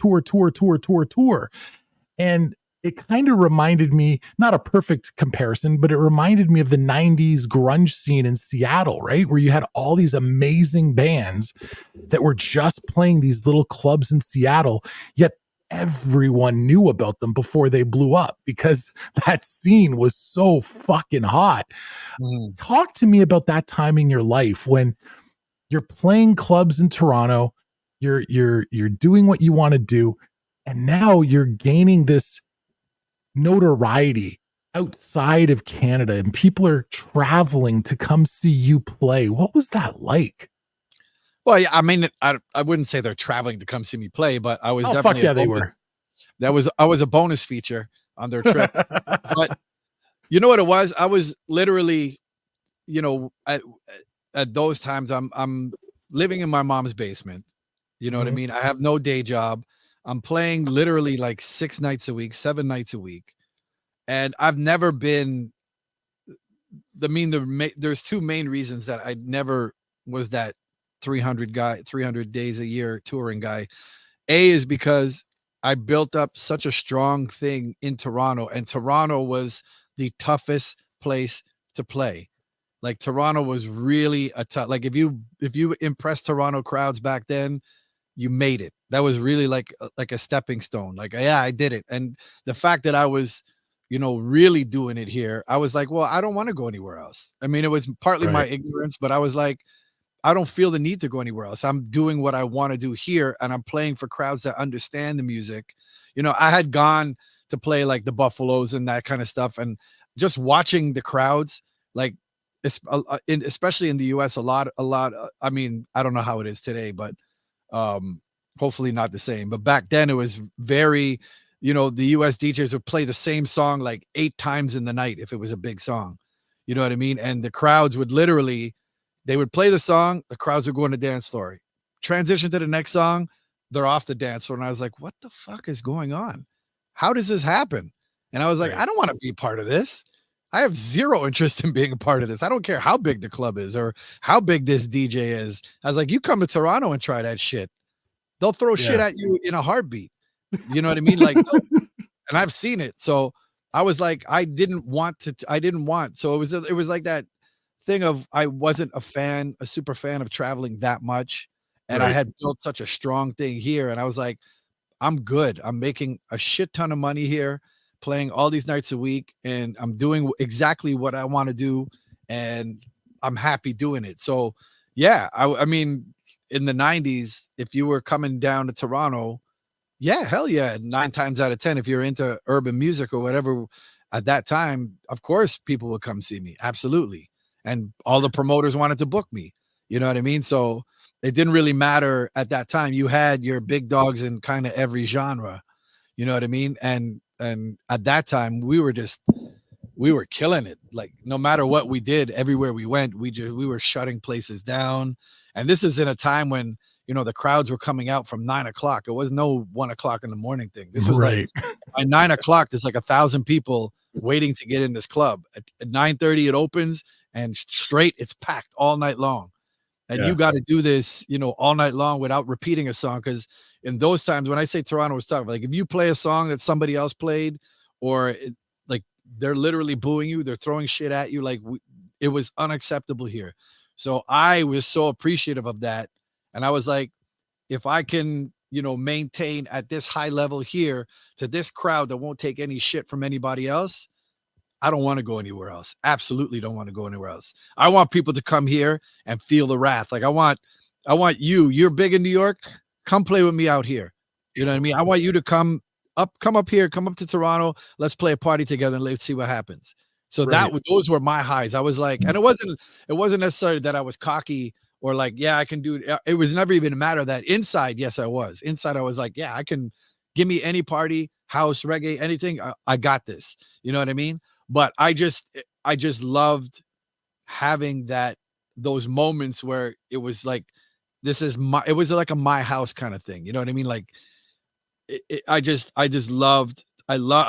And it kind of reminded me, not a perfect comparison, but it reminded me of the 90s grunge scene in Seattle, right? Where you had all these amazing bands that were just playing these little clubs in Seattle, yet everyone knew about them before they blew up because that scene was so fucking hot. Talk to me about that time in your life when you're playing clubs in Toronto, you're doing what you want to do, and now you're gaining this notoriety outside of Canada, and people are traveling to come see you play. What was that like? Well, yeah, I mean, I wouldn't say they're traveling to come see me play, but I was definitely they were. I was a bonus feature on their trip. But you know what it was? I was literally, at those times, I'm living in my mom's basement. You know what I mean? I have no day job. I'm playing literally like 6 nights a week, 7 nights a week. And I've never been there's two main reasons that I never was that 300 days a year touring guy. A is because I built up such a strong thing in Toronto, and Toronto was the toughest place to play. Like Toronto was really a tough, like if you impressed Toronto crowds back then, you made it. That was really like a stepping stone. Like, yeah, I did it. And the fact that I was, really doing it here, I was like, well, I don't want to go anywhere else. I mean, it was partly my ignorance, but I was like, I don't feel the need to go anywhere else. I'm doing what I want to do here, and I'm playing for crowds that understand the music. I had gone to play like the Buffaloes and that kind of stuff, and just watching the crowds, like especially in the US, a lot. I mean, I don't know how it is today, but hopefully not the same. But back then it was very, the US DJs would play the same song like 8 times in the night if it was a big song. You know what I mean? And the crowds would literally, they would play the song, the crowds would go on the dance floor. Transition to the next song, they're off the dance floor. And I was like, what the fuck is going on? How does this happen? And I was like, I don't want to be part of this. I have zero interest in being a part of this. I don't care how big the club is or how big this DJ is. I was like, you come to Toronto and try that shit. They'll throw shit at you in a heartbeat. You know what I mean? Like, and I've seen it. So I was like, I didn't want. So it was like that thing of, I wasn't a super fan of traveling that much. And I had built such a strong thing here. And I was like, I'm good. I'm making a shit ton of money here, playing all these nights a week, and I'm doing exactly what I want to do. And I'm happy doing it. So yeah, I mean, in the 90s, if you were coming down to Toronto, yeah, hell yeah. 9 times out of 10, if you're into urban music or whatever at that time, of course, people would come see me. Absolutely. And all the promoters wanted to book me. You know what I mean? So it didn't really matter at that time. You had your big dogs in kind of every genre. You know what I mean? And at that time, we were killing it. Like, no matter what we did, everywhere we went, we were shutting places down. And this is in a time when, the crowds were coming out from 9 o'clock. It was no 1 o'clock in the morning thing. This was like by 9 o'clock, there's like 1,000 people waiting to get in this club. At 9:30, it opens, and straight, it's packed all night long. And you got to do this, all night long without repeating a song. Because in those times, when I say Toronto was tough, like if you play a song that somebody else played, or like they're literally booing you, they're throwing shit at you, like it was unacceptable here. So I was so appreciative of that. And I was like, if I can, maintain at this high level here to this crowd that won't take any shit from anybody else, I don't want to go anywhere else. Absolutely don't want to go anywhere else. I want people to come here and feel the wrath. Like I want you're big in New York, come play with me out here. You know what I mean? I want you to come up here, come up to Toronto. Let's play a party together and let's see what happens. So those were my highs. I was like, and it wasn't necessarily that I was cocky or like, yeah, I can do it. It was never even a matter that inside. Yes, I was. Inside, I was like, yeah, I can, give me any party, house, reggae, anything. I got this. You know what I mean? But I just loved having those moments where it was like, it was like a my house kind of thing. You know what I mean? Like I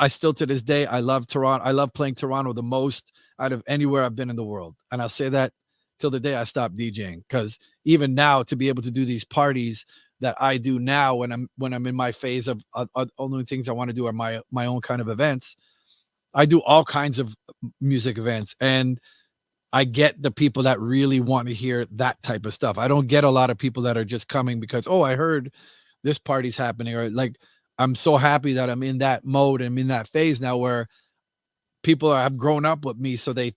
still to this day, I love Toronto. I love playing Toronto the most out of anywhere I've been in the world. And I'll say that till the day I stop DJing. Cause even now, to be able to do these parties that I do now, when I'm in my phase of only things I want to do are my own kind of events. I do all kinds of music events, and I get the people that really want to hear that type of stuff. I don't get a lot of people that are just coming because, oh, I heard this party's happening, or like, I'm so happy that I'm in that mode. I'm in that phase now where people have grown up with me. So they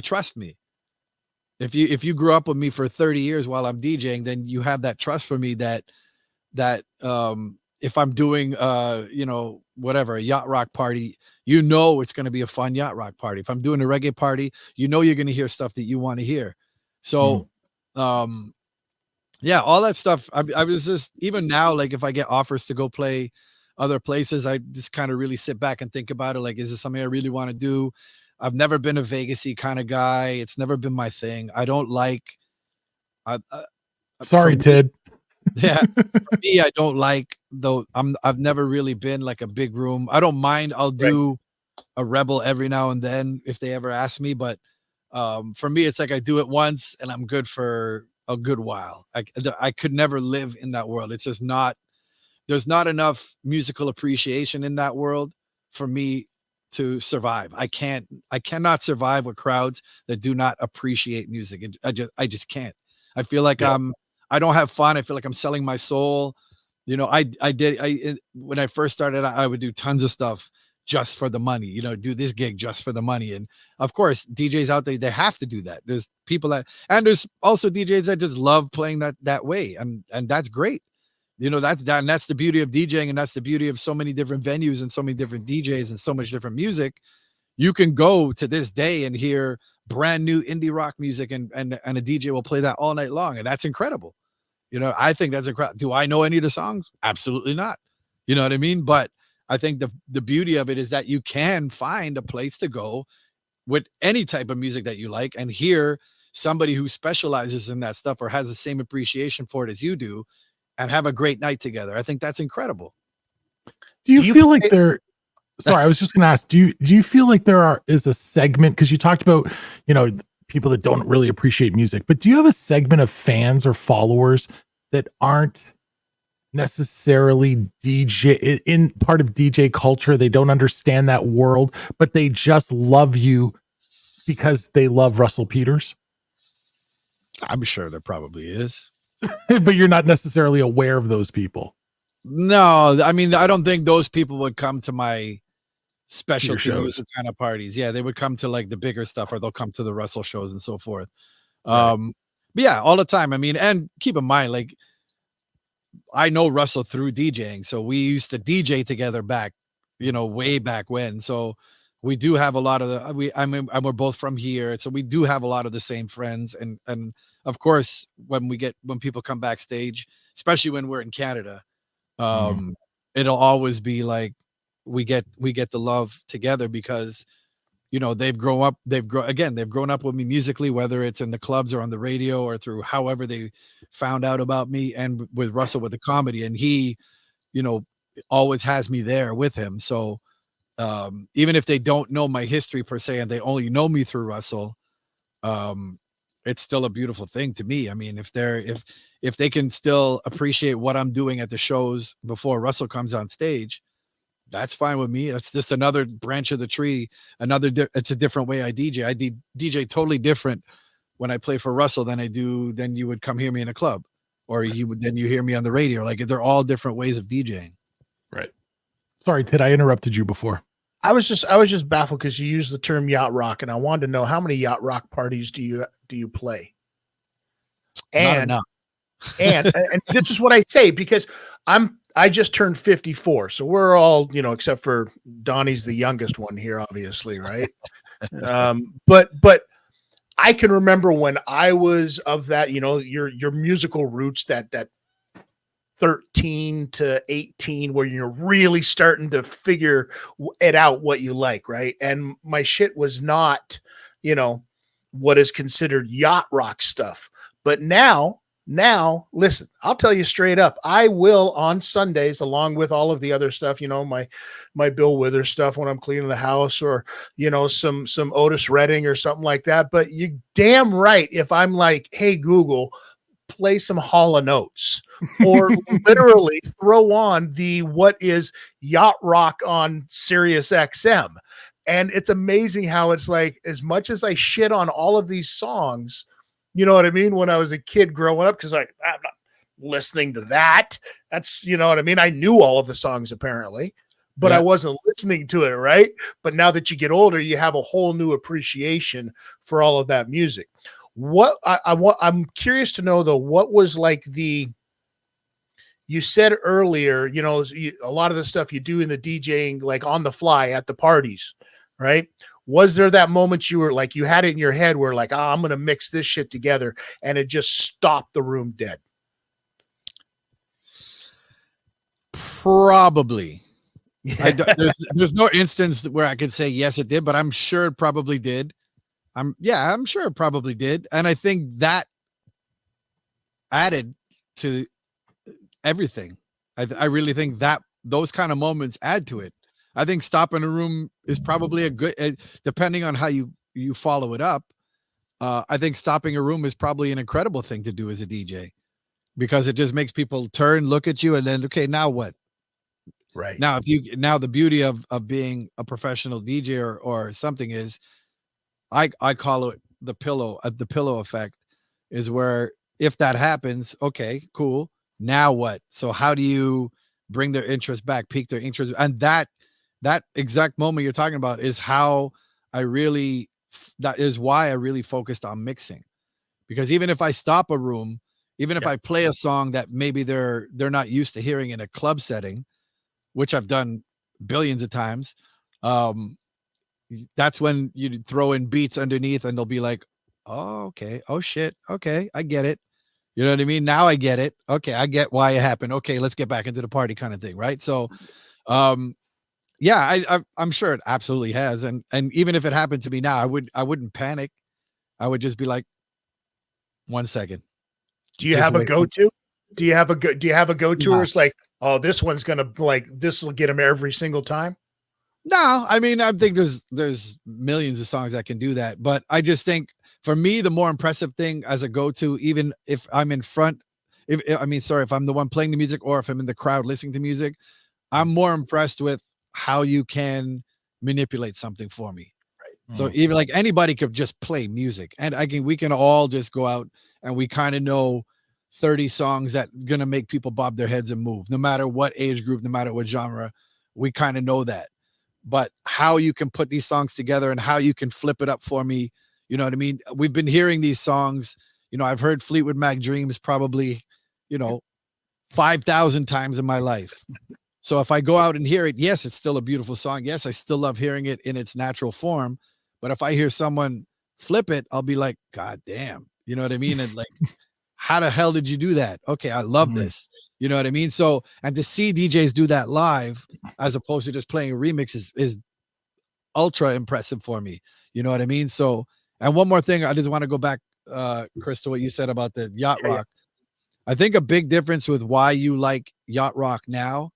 trust me. If you grew up with me for 30 years while I'm DJing, then you have that trust for me that if I'm doing, whatever, a yacht rock party, it's going to be a fun yacht rock party. If I'm doing a reggae party, you're going to hear stuff that you want to hear. So, yeah, all that stuff. I was just, even now, like if I get offers to go play other places, I just kind of really sit back and think about it. Like, is this something I really want to do? I've never been a Vegas-y kind of guy. It's never been my thing. I don't like. Sorry, Tid. Yeah, for me, I don't like though. I've never really been like a big room. I don't mind. I'll do a rebel every now and then if they ever ask me, but for me, it's like I do it once and I'm good for a good while. I could never live in that world. It's just not, there's not enough musical appreciation in that world for me to survive. I cannot survive with crowds that do not appreciate music. I just can't. I feel like I don't have fun. I feel like I'm selling my soul. You know, when I first started, I would do tons of stuff just for the money, you know, do this gig just for the money. And of course, DJs out there, they have to do that. There's people that, and there's also DJs that just love playing that way. And that's great. You know, that's the beauty of DJing. And that's the beauty of so many different venues and so many different DJs and so much different music. You can go to this day and hear brand new indie rock music and a DJ will play that all night long. And that's incredible. You know, I think that's incredible. Do I know any of the songs? Absolutely not. You know what I mean? But I think the beauty of it is that you can find a place to go with any type of music that you like and hear somebody who specializes in that stuff or has the same appreciation for it as you do and have a great night together. I think that's incredible. Do you feel like there, sorry, I was just going to ask, do you feel like is a segment, because you talked about, you know, people that don't really appreciate music, but do you have a segment of fans or followers that aren't necessarily DJ in part of DJ culture? They don't understand that world, but they just love you because they love Russell Peters? I'm sure there probably is. But you're not necessarily aware of those people. No, I mean, I don't think those people would come to my specialty music kind of parties. Yeah, they would come to like the bigger stuff, or they'll come to the Russell shows and so forth. Right. But yeah, all the time. I mean, and keep in mind, like, I know Russell through DJing, so we used to DJ together back, you know, way back when. So we do have a lot of we're both from here, so we do have a lot of the same friends. And of course, when people come backstage, especially when we're in Canada, it'll always be like we get the love together because, you know, they've grown up with me musically, whether it's in the clubs or on the radio or through however they found out about me, and with Russell with the comedy, and he, you know, always has me there with him. So even if they don't know my history per se and they only know me through Russell, it's still a beautiful thing to me. I mean, if they can still appreciate what I'm doing at the shows before Russell comes on stage, that's fine with me. That's just another branch of the tree. It's a different way I DJ. I DJ totally different when I play for Russell than you would come hear me in a club, or you hear me on the radio. Like, they're all different ways of DJing. Right. Sorry, Ted, I interrupted you before. I was just baffled because you used the term yacht rock, and I wanted to know, how many yacht rock parties do you play? And not enough. and this is what I say, because I just turned 54, so we're all, you know, except for Donnie's the youngest one here, obviously, right? But I can remember when I was of that, you know, your musical roots, that 13 to 18, where you're really starting to figure it out what you like, right? And my shit was not, you know, what is considered yacht rock stuff. But now, listen, I'll tell you straight up, I will on Sundays, along with all of the other stuff, you know, my Bill Withers stuff when I'm cleaning the house, or, you know, some Otis Redding or something like that. But you damn right, if I'm like, hey, Google, play some Hall & Oates, or literally throw on what is yacht rock on Sirius XM. And it's amazing how it's like, as much as I shit on all of these songs, you know what I mean, when I was a kid growing up, because I'm not listening to that. That's, you know what I mean? I knew all of the songs apparently, but I wasn't listening to it, right? But now that you get older, you have a whole new appreciation for all of that music. What I'm curious to know, though, what was like you said earlier, you know, a lot of the stuff you do in the DJing, like on the fly at the parties, right? Was there that moment you were like, you had it in your head where like, I'm going to mix this shit together, and it just stopped the room dead? Probably. There's no instance where I could say yes, it did, but I'm sure it probably did. I'm sure it probably did. And I think that added to everything. I really think that those kind of moments add to it. I think stopping a room is probably a good, depending on how you follow it up. I think stopping a room is probably an incredible thing to do as a DJ, because it just makes people turn, look at you, and then, okay, now what? Right. Now, now the beauty of being a professional DJ or something is, I call it the pillow effect, is where if that happens, okay, cool. Now what? So how do you bring their interest back, pique their interest? And that exact moment you're talking about is how that is why I really focused on mixing. Because even if I stop a room, even if I play a song that maybe they're not used to hearing in a club setting, which I've done billions of times, that's when you throw in beats underneath and they'll be like, oh, okay. Oh shit. Okay. I get it. You know what I mean? Now I get it. Okay. I get why it happened. Okay. Let's get back into the party kind of thing. Right. So, yeah, I'm sure it absolutely has. And even if it happened to me now, I wouldn't panic. I would just be like, 1 second. Do you have a go-to? Do you have a go-to No. or it's like, oh, this one's going to this will get them every single time? No, I mean, I think there's millions of songs that can do that, but I just think for me, the more impressive thing as a go-to, even if I'm in front, if I'm the one playing the music or if I'm in the crowd listening to music, I'm more impressed with how you can manipulate something for me. Right. So even like anybody could just play music, and we can all just go out and we kind of know 30 songs that gonna make people bob their heads and move, no matter what age group, no matter what genre. We kind of know that. But how you can put these songs together and how you can flip it up for me, you know what I mean? We've been hearing these songs, I've heard Fleetwood Mac Dreams probably, 5,000 times in my life. So if I go out and hear it, yes, it's still a beautiful song. Yes, I still love hearing it in its natural form. But if I hear someone flip it, I'll be like, God damn, you know what I mean? And like, how the hell did you do that? Okay, I love this. You know what I mean? So, and to see DJs do that live as opposed to just playing a remix is ultra impressive for me. You know what I mean? So, and one more thing, I just want to go back, Chris, to what you said about the yacht rock. I think a big difference with why you like yacht rock now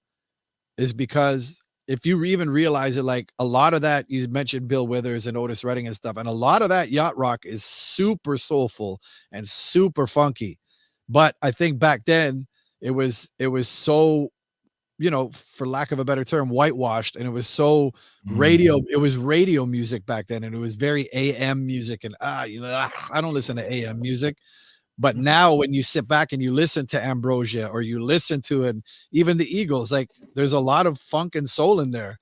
is because if you even realize it, like a lot of that, you mentioned Bill Withers and Otis Redding and stuff, and a lot of that yacht rock is super soulful and super funky. But I think back then it was so, for lack of a better term, whitewashed, and it was so radio. It was radio music back then, and it was very AM music. And I don't listen to AM music. But now when you sit back and you listen to Ambrosia or you listen to it, even the Eagles, like there's a lot of funk and soul in there.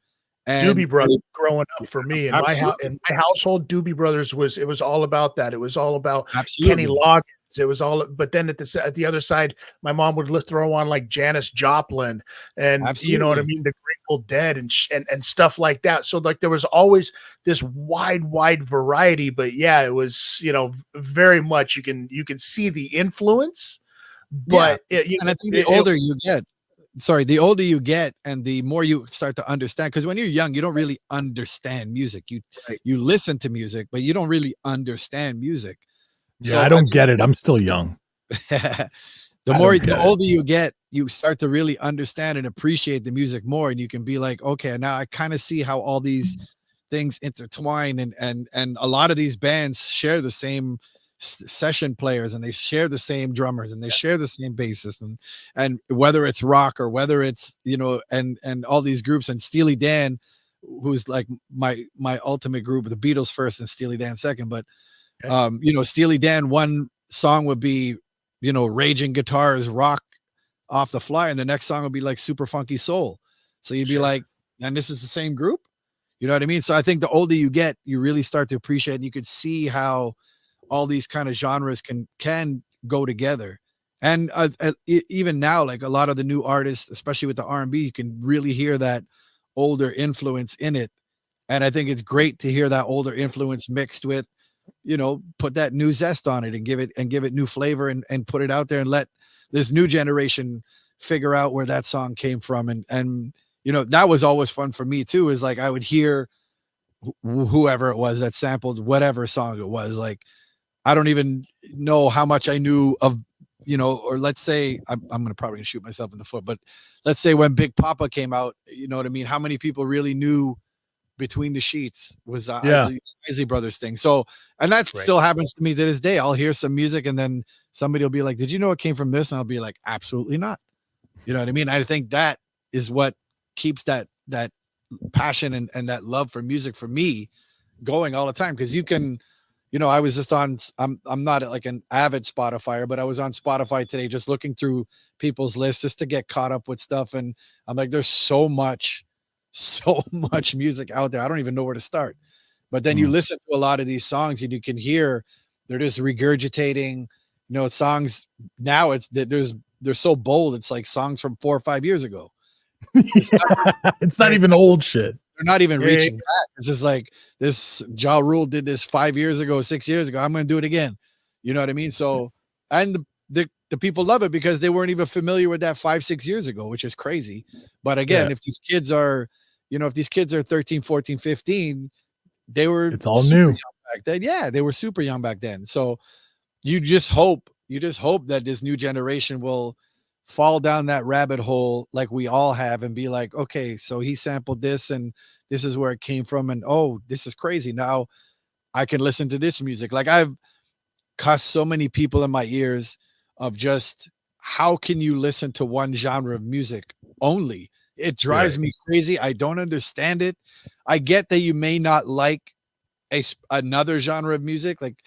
And Doobie Brothers growing up for me in my household, Doobie Brothers it was all about that. It was all about Kenny Loggins. It was all, but then at the other side, my mom would throw on like Janis Joplin and you know what I mean, the Grateful Dead and stuff like that. So like there was always this wide variety. But yeah, it was very much you can see the influence. But and I think the older you get, and the more you start to understand, because when you're young, you don't really understand music. You listen to music, but you don't really understand music. Yeah, so I don't get it. I'm still young. The older you get, you start to really understand and appreciate the music more, and you can be like, okay, now I kind of see how all these things intertwine, and a lot of these bands share the same session players, and they share the same drummers, and they share the same bassists, and whether it's rock or whether it's and all these groups, and Steely Dan, who's like my ultimate group, the Beatles first and Steely Dan second, but Steely Dan, one song would be, raging guitars, rock off the fly, and the next song would be like super funky soul. So you'd be like, and this is the same group, you know what I mean? So I think the older you get, you really start to appreciate, and you could see how all these kind of genres can go together. And even now, like a lot of the new artists, especially with the R&B, you can really hear that older influence in it. And I think it's great to hear that older influence mixed with, put that new zest on it and give it new flavor, and put it out there and let this new generation figure out where that song came from. And that was always fun for me too, is like I would hear whoever it was that sampled whatever song it was. Like I don't even know how much I knew of or let's say I'm gonna probably shoot myself in the foot, but let's say when Big Papa came out, you know what I mean? How many people really knew Between the Sheets was the Isley Brothers thing? So, and that still happens to me to this day. I'll hear some music and then somebody will be like, "Did you know it came from this?" And I'll be like, "Absolutely not." You know what I mean? I think that is what keeps that passion and that love for music for me going all the time. Because you can, I was just on. I'm not like an avid Spotifyer, but I was on Spotify today, just looking through people's lists just to get caught up with stuff. And I'm like, there's so much music out there. I don't even know where to start. But then you listen to a lot of these songs and you can hear they're just regurgitating, songs. Now they're so bold. It's like songs from 4 or 5 years ago. It's not even old shit. They're not even reaching back. It's just like this. Ja Rule did this 5 years ago, 6 years ago. I'm going to do it again. You know what I mean? So, and the people love it because they weren't even familiar with that 5, 6 years ago, which is crazy. But again, if these kids are, if these kids are 13, 14, 15, it's all new back then. Yeah, they were super young back then. So you just hope that this new generation will fall down that rabbit hole like we all have and be like, okay, so he sampled this and this is where it came from. And oh, this is crazy. Now I can listen to this music. Like I've cussed so many people in my ears of just how can you listen to one genre of music only? It drives me crazy. I don't understand it. I get that you may not like another genre of music. Like,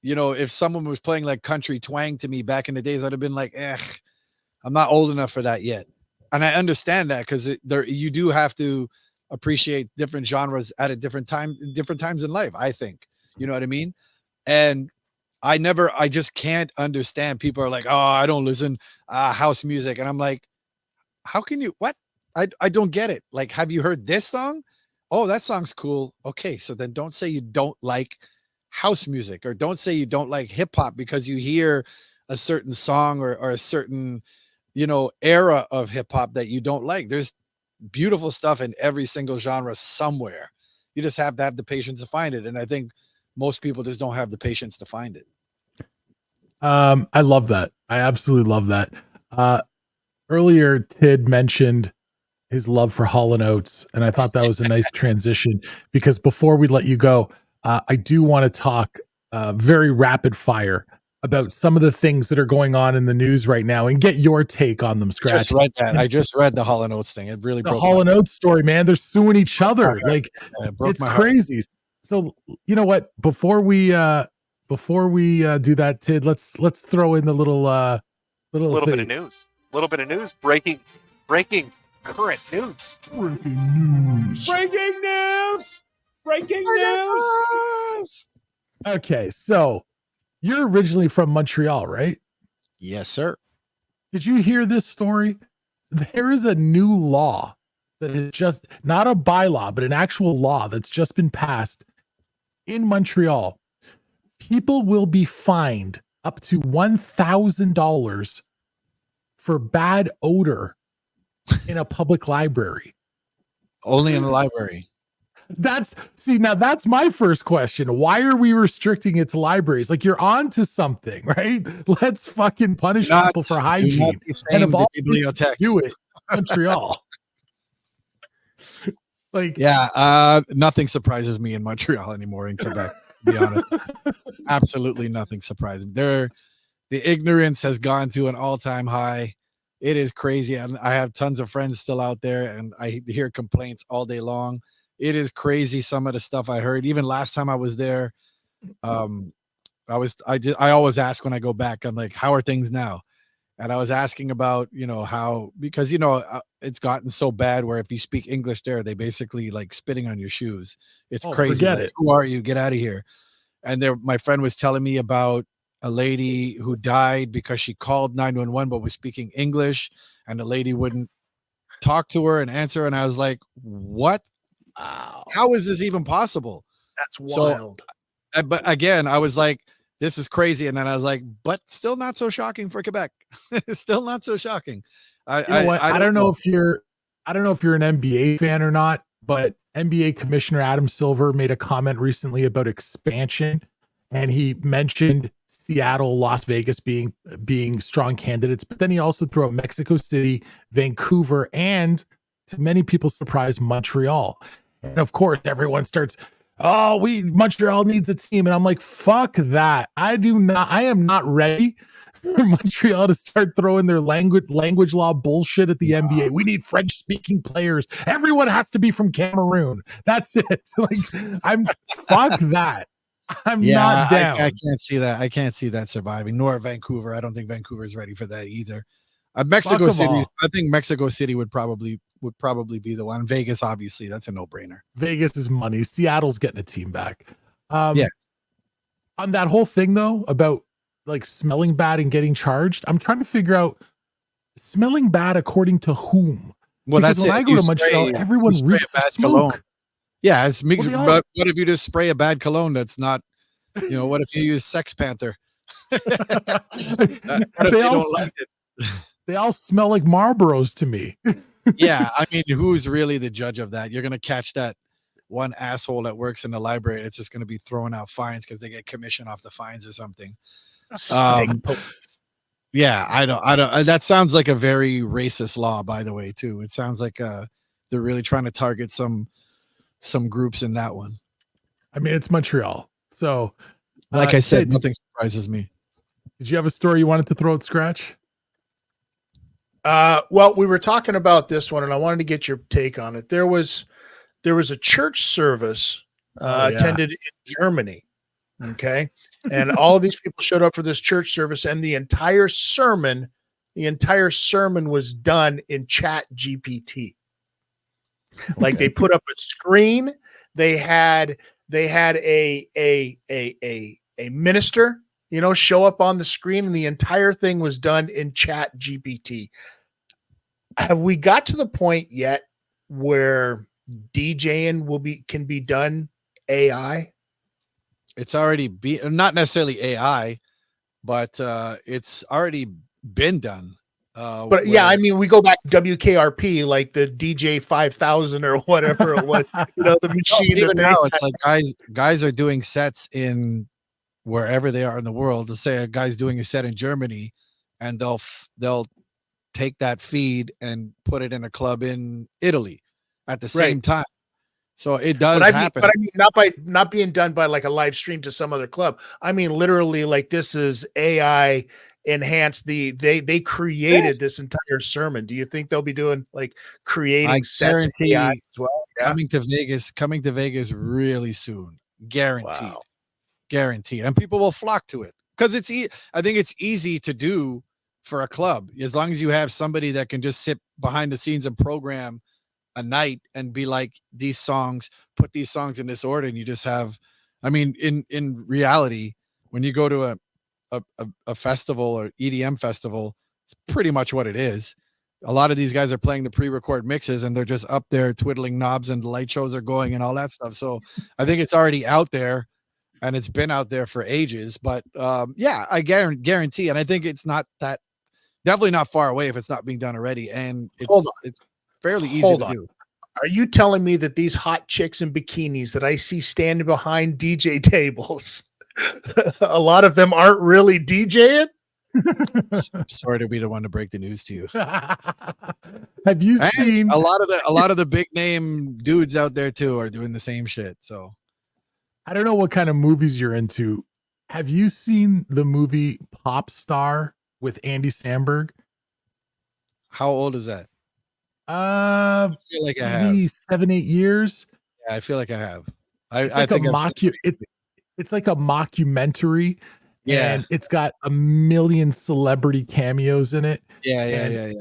if someone was playing like country twang to me back in the days, I'd have been like, I'm not old enough for that yet. And I understand that because you do have to appreciate different genres at a different times in life, I think. You know what I mean? And I just can't understand. People are like, oh, I don't listen house music. And I'm like, how can you, what? I don't get it. Like, have you heard this song? Oh, that song's cool. Okay. So then don't say you don't like house music or don't say you don't like hip hop because you hear a certain song or a certain, era of hip hop that you don't like. There's beautiful stuff in every single genre somewhere. You just have to have the patience to find it. And I think most people just don't have the patience to find it. I love that. I absolutely love that. Earlier, Tid mentioned his love for Hall & Oates, and I thought that was a nice transition because before we let you go, I do want to talk very rapid fire about some of the things that are going on in the news right now and get your take on them, Scratch. Just read that. I just read the Hall & Oates thing. It really broke the Hall & Oates story, man. They're suing each other. Like it's crazy. So you know what? Before we do that, Tid, let's throw in the little bit of news. Little bit of news. Breaking current news. Breaking news. Okay, so you're originally from Montreal, right? Yes, sir. Did you hear this story? There is a new law that is just not a bylaw, but an actual law that's just been passed in Montreal. People will be fined up to $1,000 for bad odor in a public library. Only in the library. That's my first question. Why are we restricting it to libraries? Like, you're on to something, right? Let's fucking punish people for hygiene. And of all bibliotech, do it, Montreal. Like, nothing surprises me in Montreal anymore in Quebec, to be honest. Absolutely nothing surprising. The ignorance has gone to an all-time high. It is crazy. I have tons of friends still out there, and I hear complaints all day long. It is crazy. Some of the stuff I heard, even last time I was there, I always ask when I go back, I'm like, how are things now? And I was asking about, how, because, it's gotten so bad where if you speak English there, they basically like spitting on your shoes. It's crazy. Forget like, it. Who are you? Get out of here. And my friend was telling me about a lady who died because she called 911, but was speaking English, and the lady wouldn't talk to her and answer. And I was like, what? Wow. How is this even possible? That's wild. So, but again, I was like, this is crazy. And then I was like, but still not so shocking for Quebec. Still not so shocking. I don't know if you're an NBA fan or not, but NBA Commissioner Adam Silver made a comment recently about expansion, and he mentioned Seattle, Las Vegas being strong candidates, but then he also threw out Mexico City, Vancouver, and to many people's surprise, Montreal. And of course, everyone starts, oh, Montreal needs a team. And I'm like, fuck that. I am not ready for Montreal to start throwing their language law bullshit at the NBA. We need French speaking players. Everyone has to be from Cameroon. That's it. Like, fuck that. I'm not down. I can't see that. I can't see that surviving, nor Vancouver. I don't think Vancouver is ready for that either. Mexico City. I think Mexico City would probably be the one. Vegas, obviously, that's a no-brainer. Vegas is money. Seattle's getting a team back. Yeah. On that whole thing though, about like smelling bad and getting charged, I'm trying to figure out smelling bad according to whom. Well, because that's when I go to Montreal, everyone reeks of smoke. Cologne. Yeah, it's mixed. But what if you just spray a bad cologne? That's not. What if you use Sex Panther? They all smell like Marlboros to me. Yeah, I mean, who's really the judge of that? You're gonna catch that one asshole that works in the library. It's just gonna be throwing out fines because they get commission off the fines or something. Yeah, I don't. That sounds like a very racist law, by the way, too. It sounds like they're really trying to target some groups in that one. I mean, it's Montreal, so like I said, nothing surprises me. Did you have a story you wanted to throw at Scratch? Well, we were talking about this one, and I wanted to get your take on it. There was a church service attended in Germany, okay, and all of these people showed up for this church service, and the entire sermon was done in Chat GPT. Like they put up a screen, they had a minister, show up on the screen, and the entire thing was done in Chat GPT. Have we got to the point yet where DJing can be done AI? It's already not necessarily AI, but it's already been done. But yeah, I mean, we go back to WKRP, like the DJ 5000 or whatever it was, the machine. Even now, it's like guys are doing sets in wherever they are in the world. Let's say a guy's doing a set in Germany, and they'll take that feed and put it in a club in Italy at the same time. So it does happen. But I mean, not being done by like a live stream to some other club. I mean, literally, like this is AI enhanced. They created this entire sermon. Do you think they'll be doing like creating sets AI as well? Yeah. Coming to Vegas really soon. Guaranteed. And people will flock to it because I think it's easy to do for a club, as long as you have somebody that can just sit behind the scenes and program a night and be like, put these songs in this order. And you just have, I mean, in reality, when you go to a festival or EDM festival, it's pretty much what it is. A lot of these guys are playing the pre-record mixes and they're just up there twiddling knobs and the light shows are going and all that stuff. So I think it's already out there and it's been out there for ages, but I guarantee. And I think it's definitely not far away if it's not being done already. And it's fairly easy to do. Are you telling me that these hot chicks in bikinis that I see standing behind DJ tables, a lot of them aren't really DJing? Sorry to be the one to break the news to you. Have you seen a lot of the big name dudes out there too are doing the same shit? So I don't know what kind of movies you're into. Have you seen the movie Pop Star with Andy Samberg? How old is that? I feel like I have 7-8 years. Yeah, I feel like I have. It's like a mockumentary. Yeah, and it's got a million celebrity cameos in it. Yeah.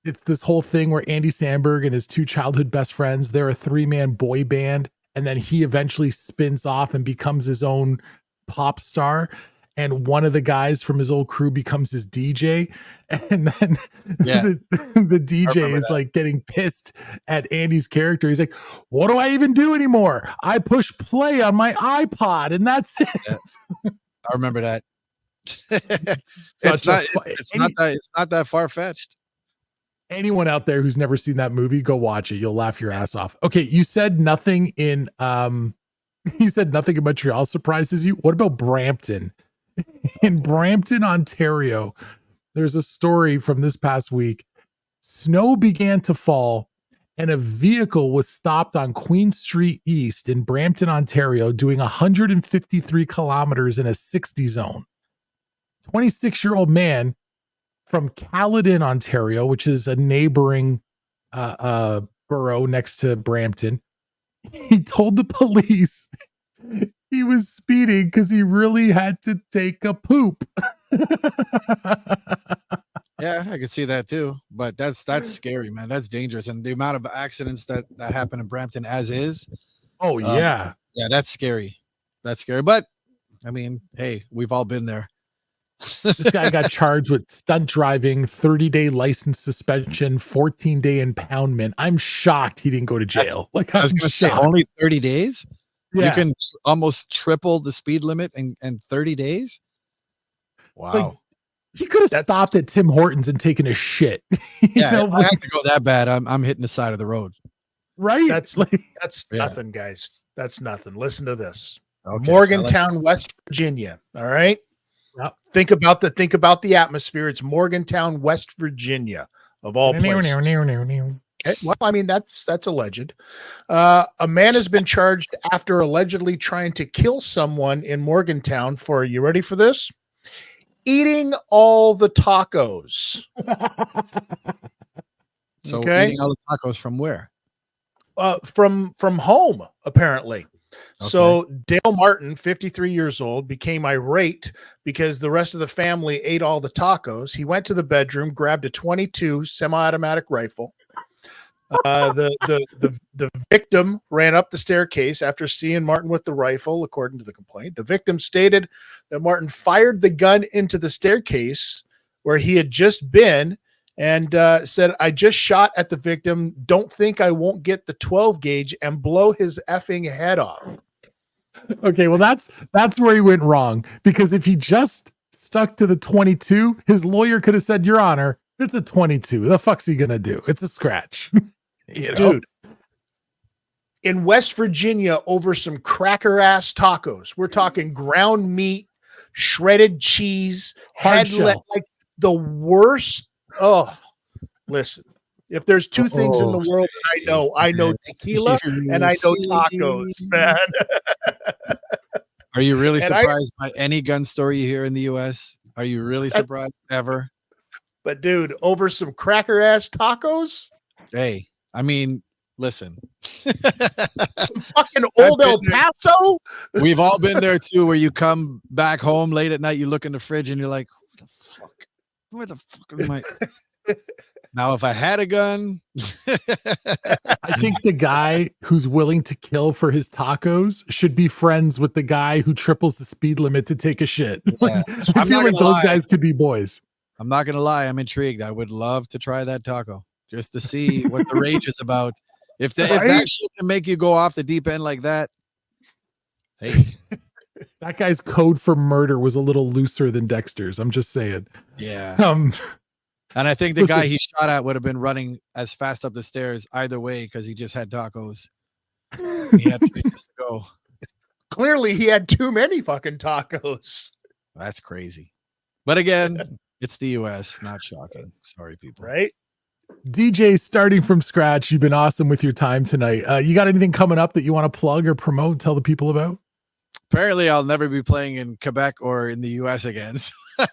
It's this whole thing where Andy Samberg and his two childhood best friends, they're a 3-man boy band, and then he eventually spins off and becomes his own pop star. And one of the guys from his old crew becomes his DJ. And then the DJ is like getting pissed at Andy's character. He's like, what do I even do anymore? I push play on my iPod and that's it. Yeah. I remember that. It's not that far-fetched. Anyone out there who's never seen that movie, go watch it. You'll laugh your ass off. Okay, you said nothing in Montreal surprises you. What about Brampton? In Brampton, Ontario, there's a story from this past week. Snow began to fall and a vehicle was stopped on Queen Street East in Brampton, Ontario, doing 153 kilometers in a 60 zone. 26-year-old man from Caledon, Ontario, which is a neighboring borough next to Brampton, he told the police he was speeding because he really had to take a poop. Yeah, I could see that too. But that's scary, man. That's dangerous. And the amount of accidents that happen in Brampton as is. Oh, yeah. Yeah, that's scary. That's scary. But I mean, hey, we've all been there. This guy got charged with stunt driving, 30-day license suspension, 14-day impoundment. I'm shocked he didn't go to jail. I was going to say only 30 days. Yeah. You can almost triple the speed limit in 30 days. Wow. Like, he could have stopped at Tim Hortons and taken a shit. Yeah, if I have to go that bad, I'm hitting the side of the road. Right? That's Yeah. nothing, guys. That's nothing. Listen to this. Okay, Morgantown, West Virginia. All right. Yep. Think about the atmosphere. It's Morgantown, West Virginia, of all places. Okay, well, I mean, that's alleged. A man has been charged after allegedly trying to kill someone in Morgantown for, you ready for this? Eating all the tacos. So Okay. eating all the tacos from where? From home, apparently. Okay. So Dale Martin, 53 years old, became irate because the rest of the family ate all the tacos. He went to the bedroom, grabbed a .22 semi-automatic rifle. The victim ran up the staircase after seeing Martin with the rifle, according to the complaint. The victim stated that Martin fired the gun into the staircase where he had just been and said, "I just shot at the victim. Don't think I won't get the 12 gauge and blow his effing head off." Okay, well, that's where he went wrong, because if he just stuck to the 22, his lawyer could have said, "Your Honor, it's a 22. The fuck's he gonna do? It's a scratch." You know? Dude, in West Virginia, over some cracker ass tacos, we're talking ground meat, shredded cheese, Hard headlet, shell. like the worst. Oh, listen, if there's two things in the world that I know tequila and I know tacos, man. Are you really And surprised by any gun story you hear in the U.S.? Are you really surprised ever? But dude, over some cracker ass tacos, Hey, I mean, listen. some fucking old El Paso. We've all been there too, where you come back home late at night, you look in the fridge and you're like, where the fuck am I? Now, if I had a gun, I think the guy who's willing to kill for his tacos should be friends with the guy who triples the speed limit to take a shit. Like, I I'm feel not like gonna those lie. guys could be boys. I'm not going to lie. I'm intrigued. I would love to try that taco just to see what the rage is about. If that shit can make you go off the deep end like that, hey. That guy's code for murder was a little looser than Dexter's. I'm just saying. Yeah. And I think the Listen. guy he shot at would have been running as fast up the stairs either way because he just had tacos. He had places to go. Clearly, he had too many fucking tacos. That's crazy. But again, it's the U.S. Not shocking. Sorry, people. Right? DJ, starting from scratch, you've been awesome with your time tonight. You got anything coming up that you want to plug or promote, tell the people about? Apparently, I'll never be playing in Quebec or in the U.S. again.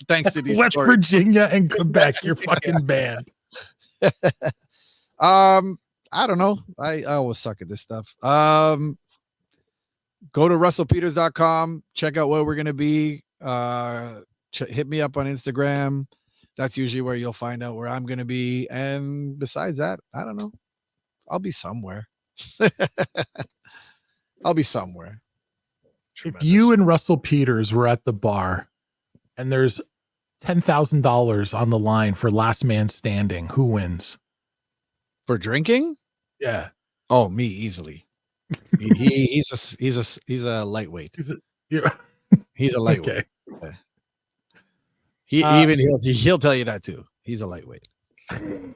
Thanks to these West stories. Virginia and Quebec, you're fucking banned. I don't know. I always suck at this stuff. Go to russellpeters.com. Check out where we're going to be. Hit me up on Instagram. That's usually where you'll find out where I'm going to be. And besides that, I don't know. I'll be somewhere. I'll be somewhere. If you and Russell Peters were at the bar and there's $10,000 on the line for last man standing, who wins? For drinking? Yeah. Oh, me easily. He's a lightweight. He's a lightweight. Okay. He'll tell you that too. He's a lightweight. So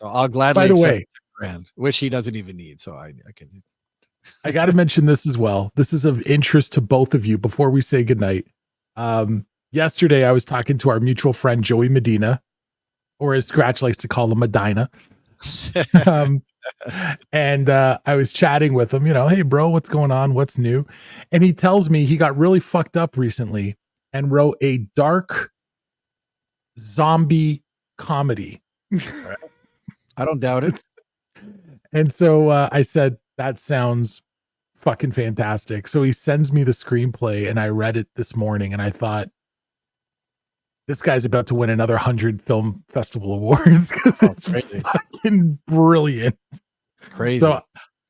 I'll gladly By the accept way, $10,000, which he doesn't even need. So I can. I got to mention this as well. This is of interest to both of you before we say goodnight. Yesterday, I was talking to our mutual friend, Joey Medina, or as Scratch likes to call him, Medina. And I was chatting with him, hey, bro, what's going on? What's new? And he tells me he got really fucked up recently and wrote a dark zombie comedy. I don't doubt it. And so I said, that sounds fucking fantastic. So he sends me the screenplay and I read it this morning and I thought, this guy's about to win another 100 film festival awards because it's crazy. Fucking brilliant. Crazy. So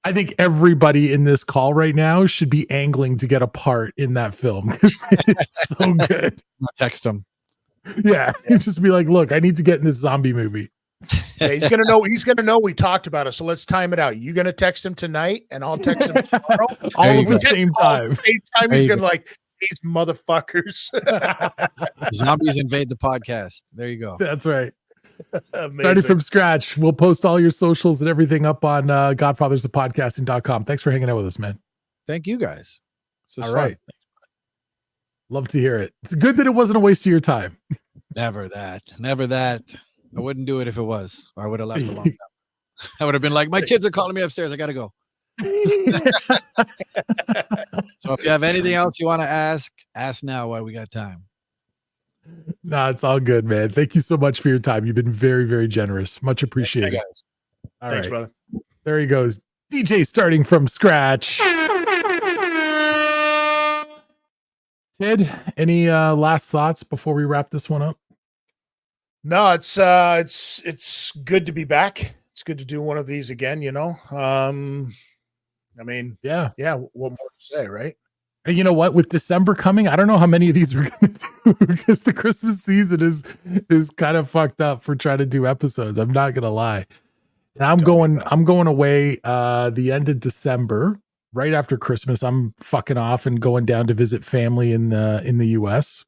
I think everybody in this call right now should be angling to get a part in that film because it's so good. I'll text him. Yeah. Just be like, look, I need to get in this zombie movie. Yeah, he's gonna know we talked about it. So let's time it out. You gonna text him tonight and I'll text him tomorrow. All at the same time. He's gonna like, these motherfuckers. Zombies invade the podcast. There you go. That's right. Started from scratch. We'll post all your socials and everything up on Godfathers of Podcasting.com. Thanks for hanging out with us, man. Thank you guys. All right. Love to hear it. It's good that it wasn't a waste of your time. Never that. I wouldn't do it if it was. I would have left a long time. I would have been like, my kids are calling me upstairs. I got to go. So if you have anything else you want to ask now while we got time. No, it's all good, man. Thank you so much for your time. You've been very, very generous. Much appreciated. Thanks, right. brother. There he goes. DJ starting from scratch. Sid, any last thoughts before we wrap this one up? No, it's good to be back. It's good to do one of these again, I mean, yeah. What more to say, right? And you know what? With December coming, I don't know how many of these we're going to do because the Christmas season is kind of fucked up for trying to do episodes. I'm not going to lie. And I'm going away the end of December, right after Christmas. I'm fucking off and going down to visit family in the US,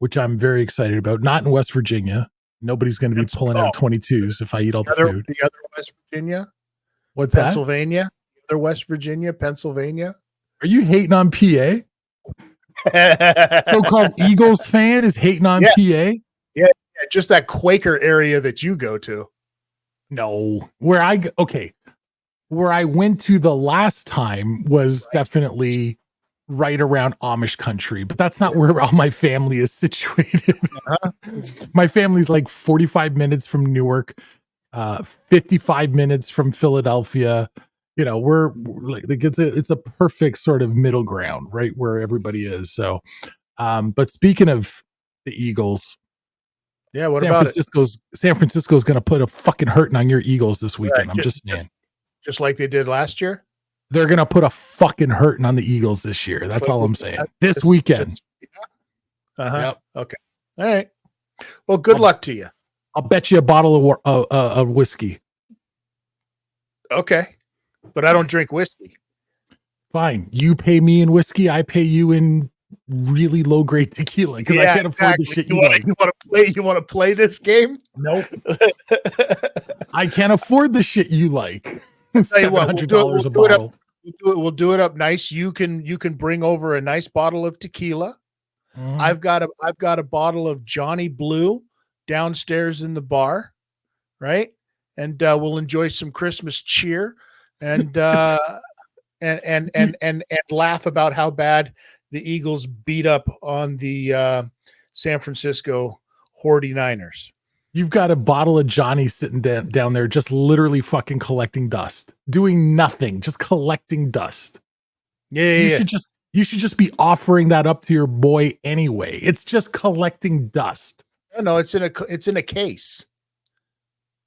which I'm very excited about. Not in West Virginia. Nobody's going to be pulling out 22s if I eat all the food. The other West Virginia? What's Pennsylvania? The other West Virginia, Pennsylvania? Are you hating on PA? So-called Eagles fan is hating on PA? Yeah, just that Quaker area that you go to. No. Where I went to the last time was definitely right around Amish country, but that's not where all my family is situated. My family's like 45 minutes from Newark, 55 minutes from Philadelphia. We're like it's a perfect sort of middle ground, right where everybody is. So, but speaking of the Eagles, San Francisco's going to put a fucking hurting on your Eagles this weekend. Right, I'm just saying, just like they did last year. They're going to put a fucking hurting on the Eagles this year. That's all I'm saying. This weekend. Yep. Okay. All right. Well, good luck to you. I'll bet you a bottle of whiskey. Okay. But I don't drink whiskey. Fine. You pay me in whiskey. I pay you in really low grade tequila because I can't afford the shit you like. You want to play this game? Nope. I can't afford the shit you like. $700 a bottle. We'll do it up nice. You can bring over a nice bottle of tequila. I've got a bottle of Johnny Blue downstairs in the bar, right? And we'll enjoy some Christmas cheer and and laugh about how bad the Eagles beat up on the San Francisco 49ers. You've got a bottle of Johnny sitting down there, just literally fucking collecting dust, doing nothing, just collecting dust. You should just be offering that up to your boy anyway. It's just collecting dust. No, it's in a case.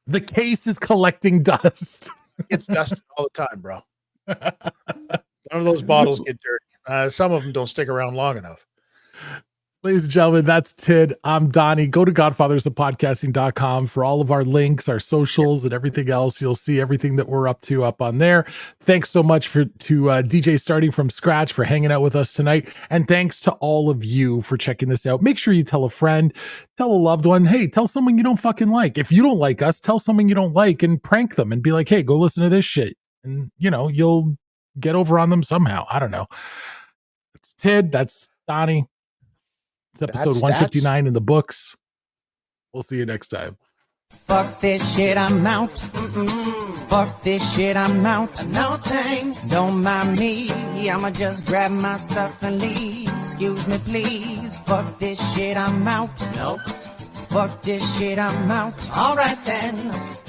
The case is collecting dust. It's dusted all the time, bro. None of those bottles get dirty. Some of them don't stick around long enough. Ladies and gentlemen, that's Tid. I'm Donnie. Go to godfathersofpodcasting.com for all of our links, our socials, and everything else. You'll see everything that we're up to up on there. Thanks so much to DJ Starting from Scratch for hanging out with us tonight. And thanks to all of you for checking this out. Make sure you tell a friend, tell a loved one, hey, tell someone you don't fucking like. If you don't like us, tell someone you don't like and prank them and be like, hey, go listen to this shit. And, you'll get over on them somehow. I don't know. It's Tid. That's Donnie. It's episode That's 159 in the books. We'll see you next time. Fuck this shit, I'm out. Mm-mm. Fuck this shit, I'm out. No thanks. Don't mind me. I'ma just grab my stuff and leave. Excuse me, please. Fuck this shit, I'm out. Nope. Fuck this shit, I'm out. Alright then.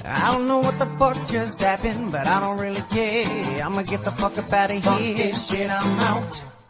I don't know what the fuck just happened, but I don't really care. I'ma get the fuck up out of here. Fuck this shit, I'm out.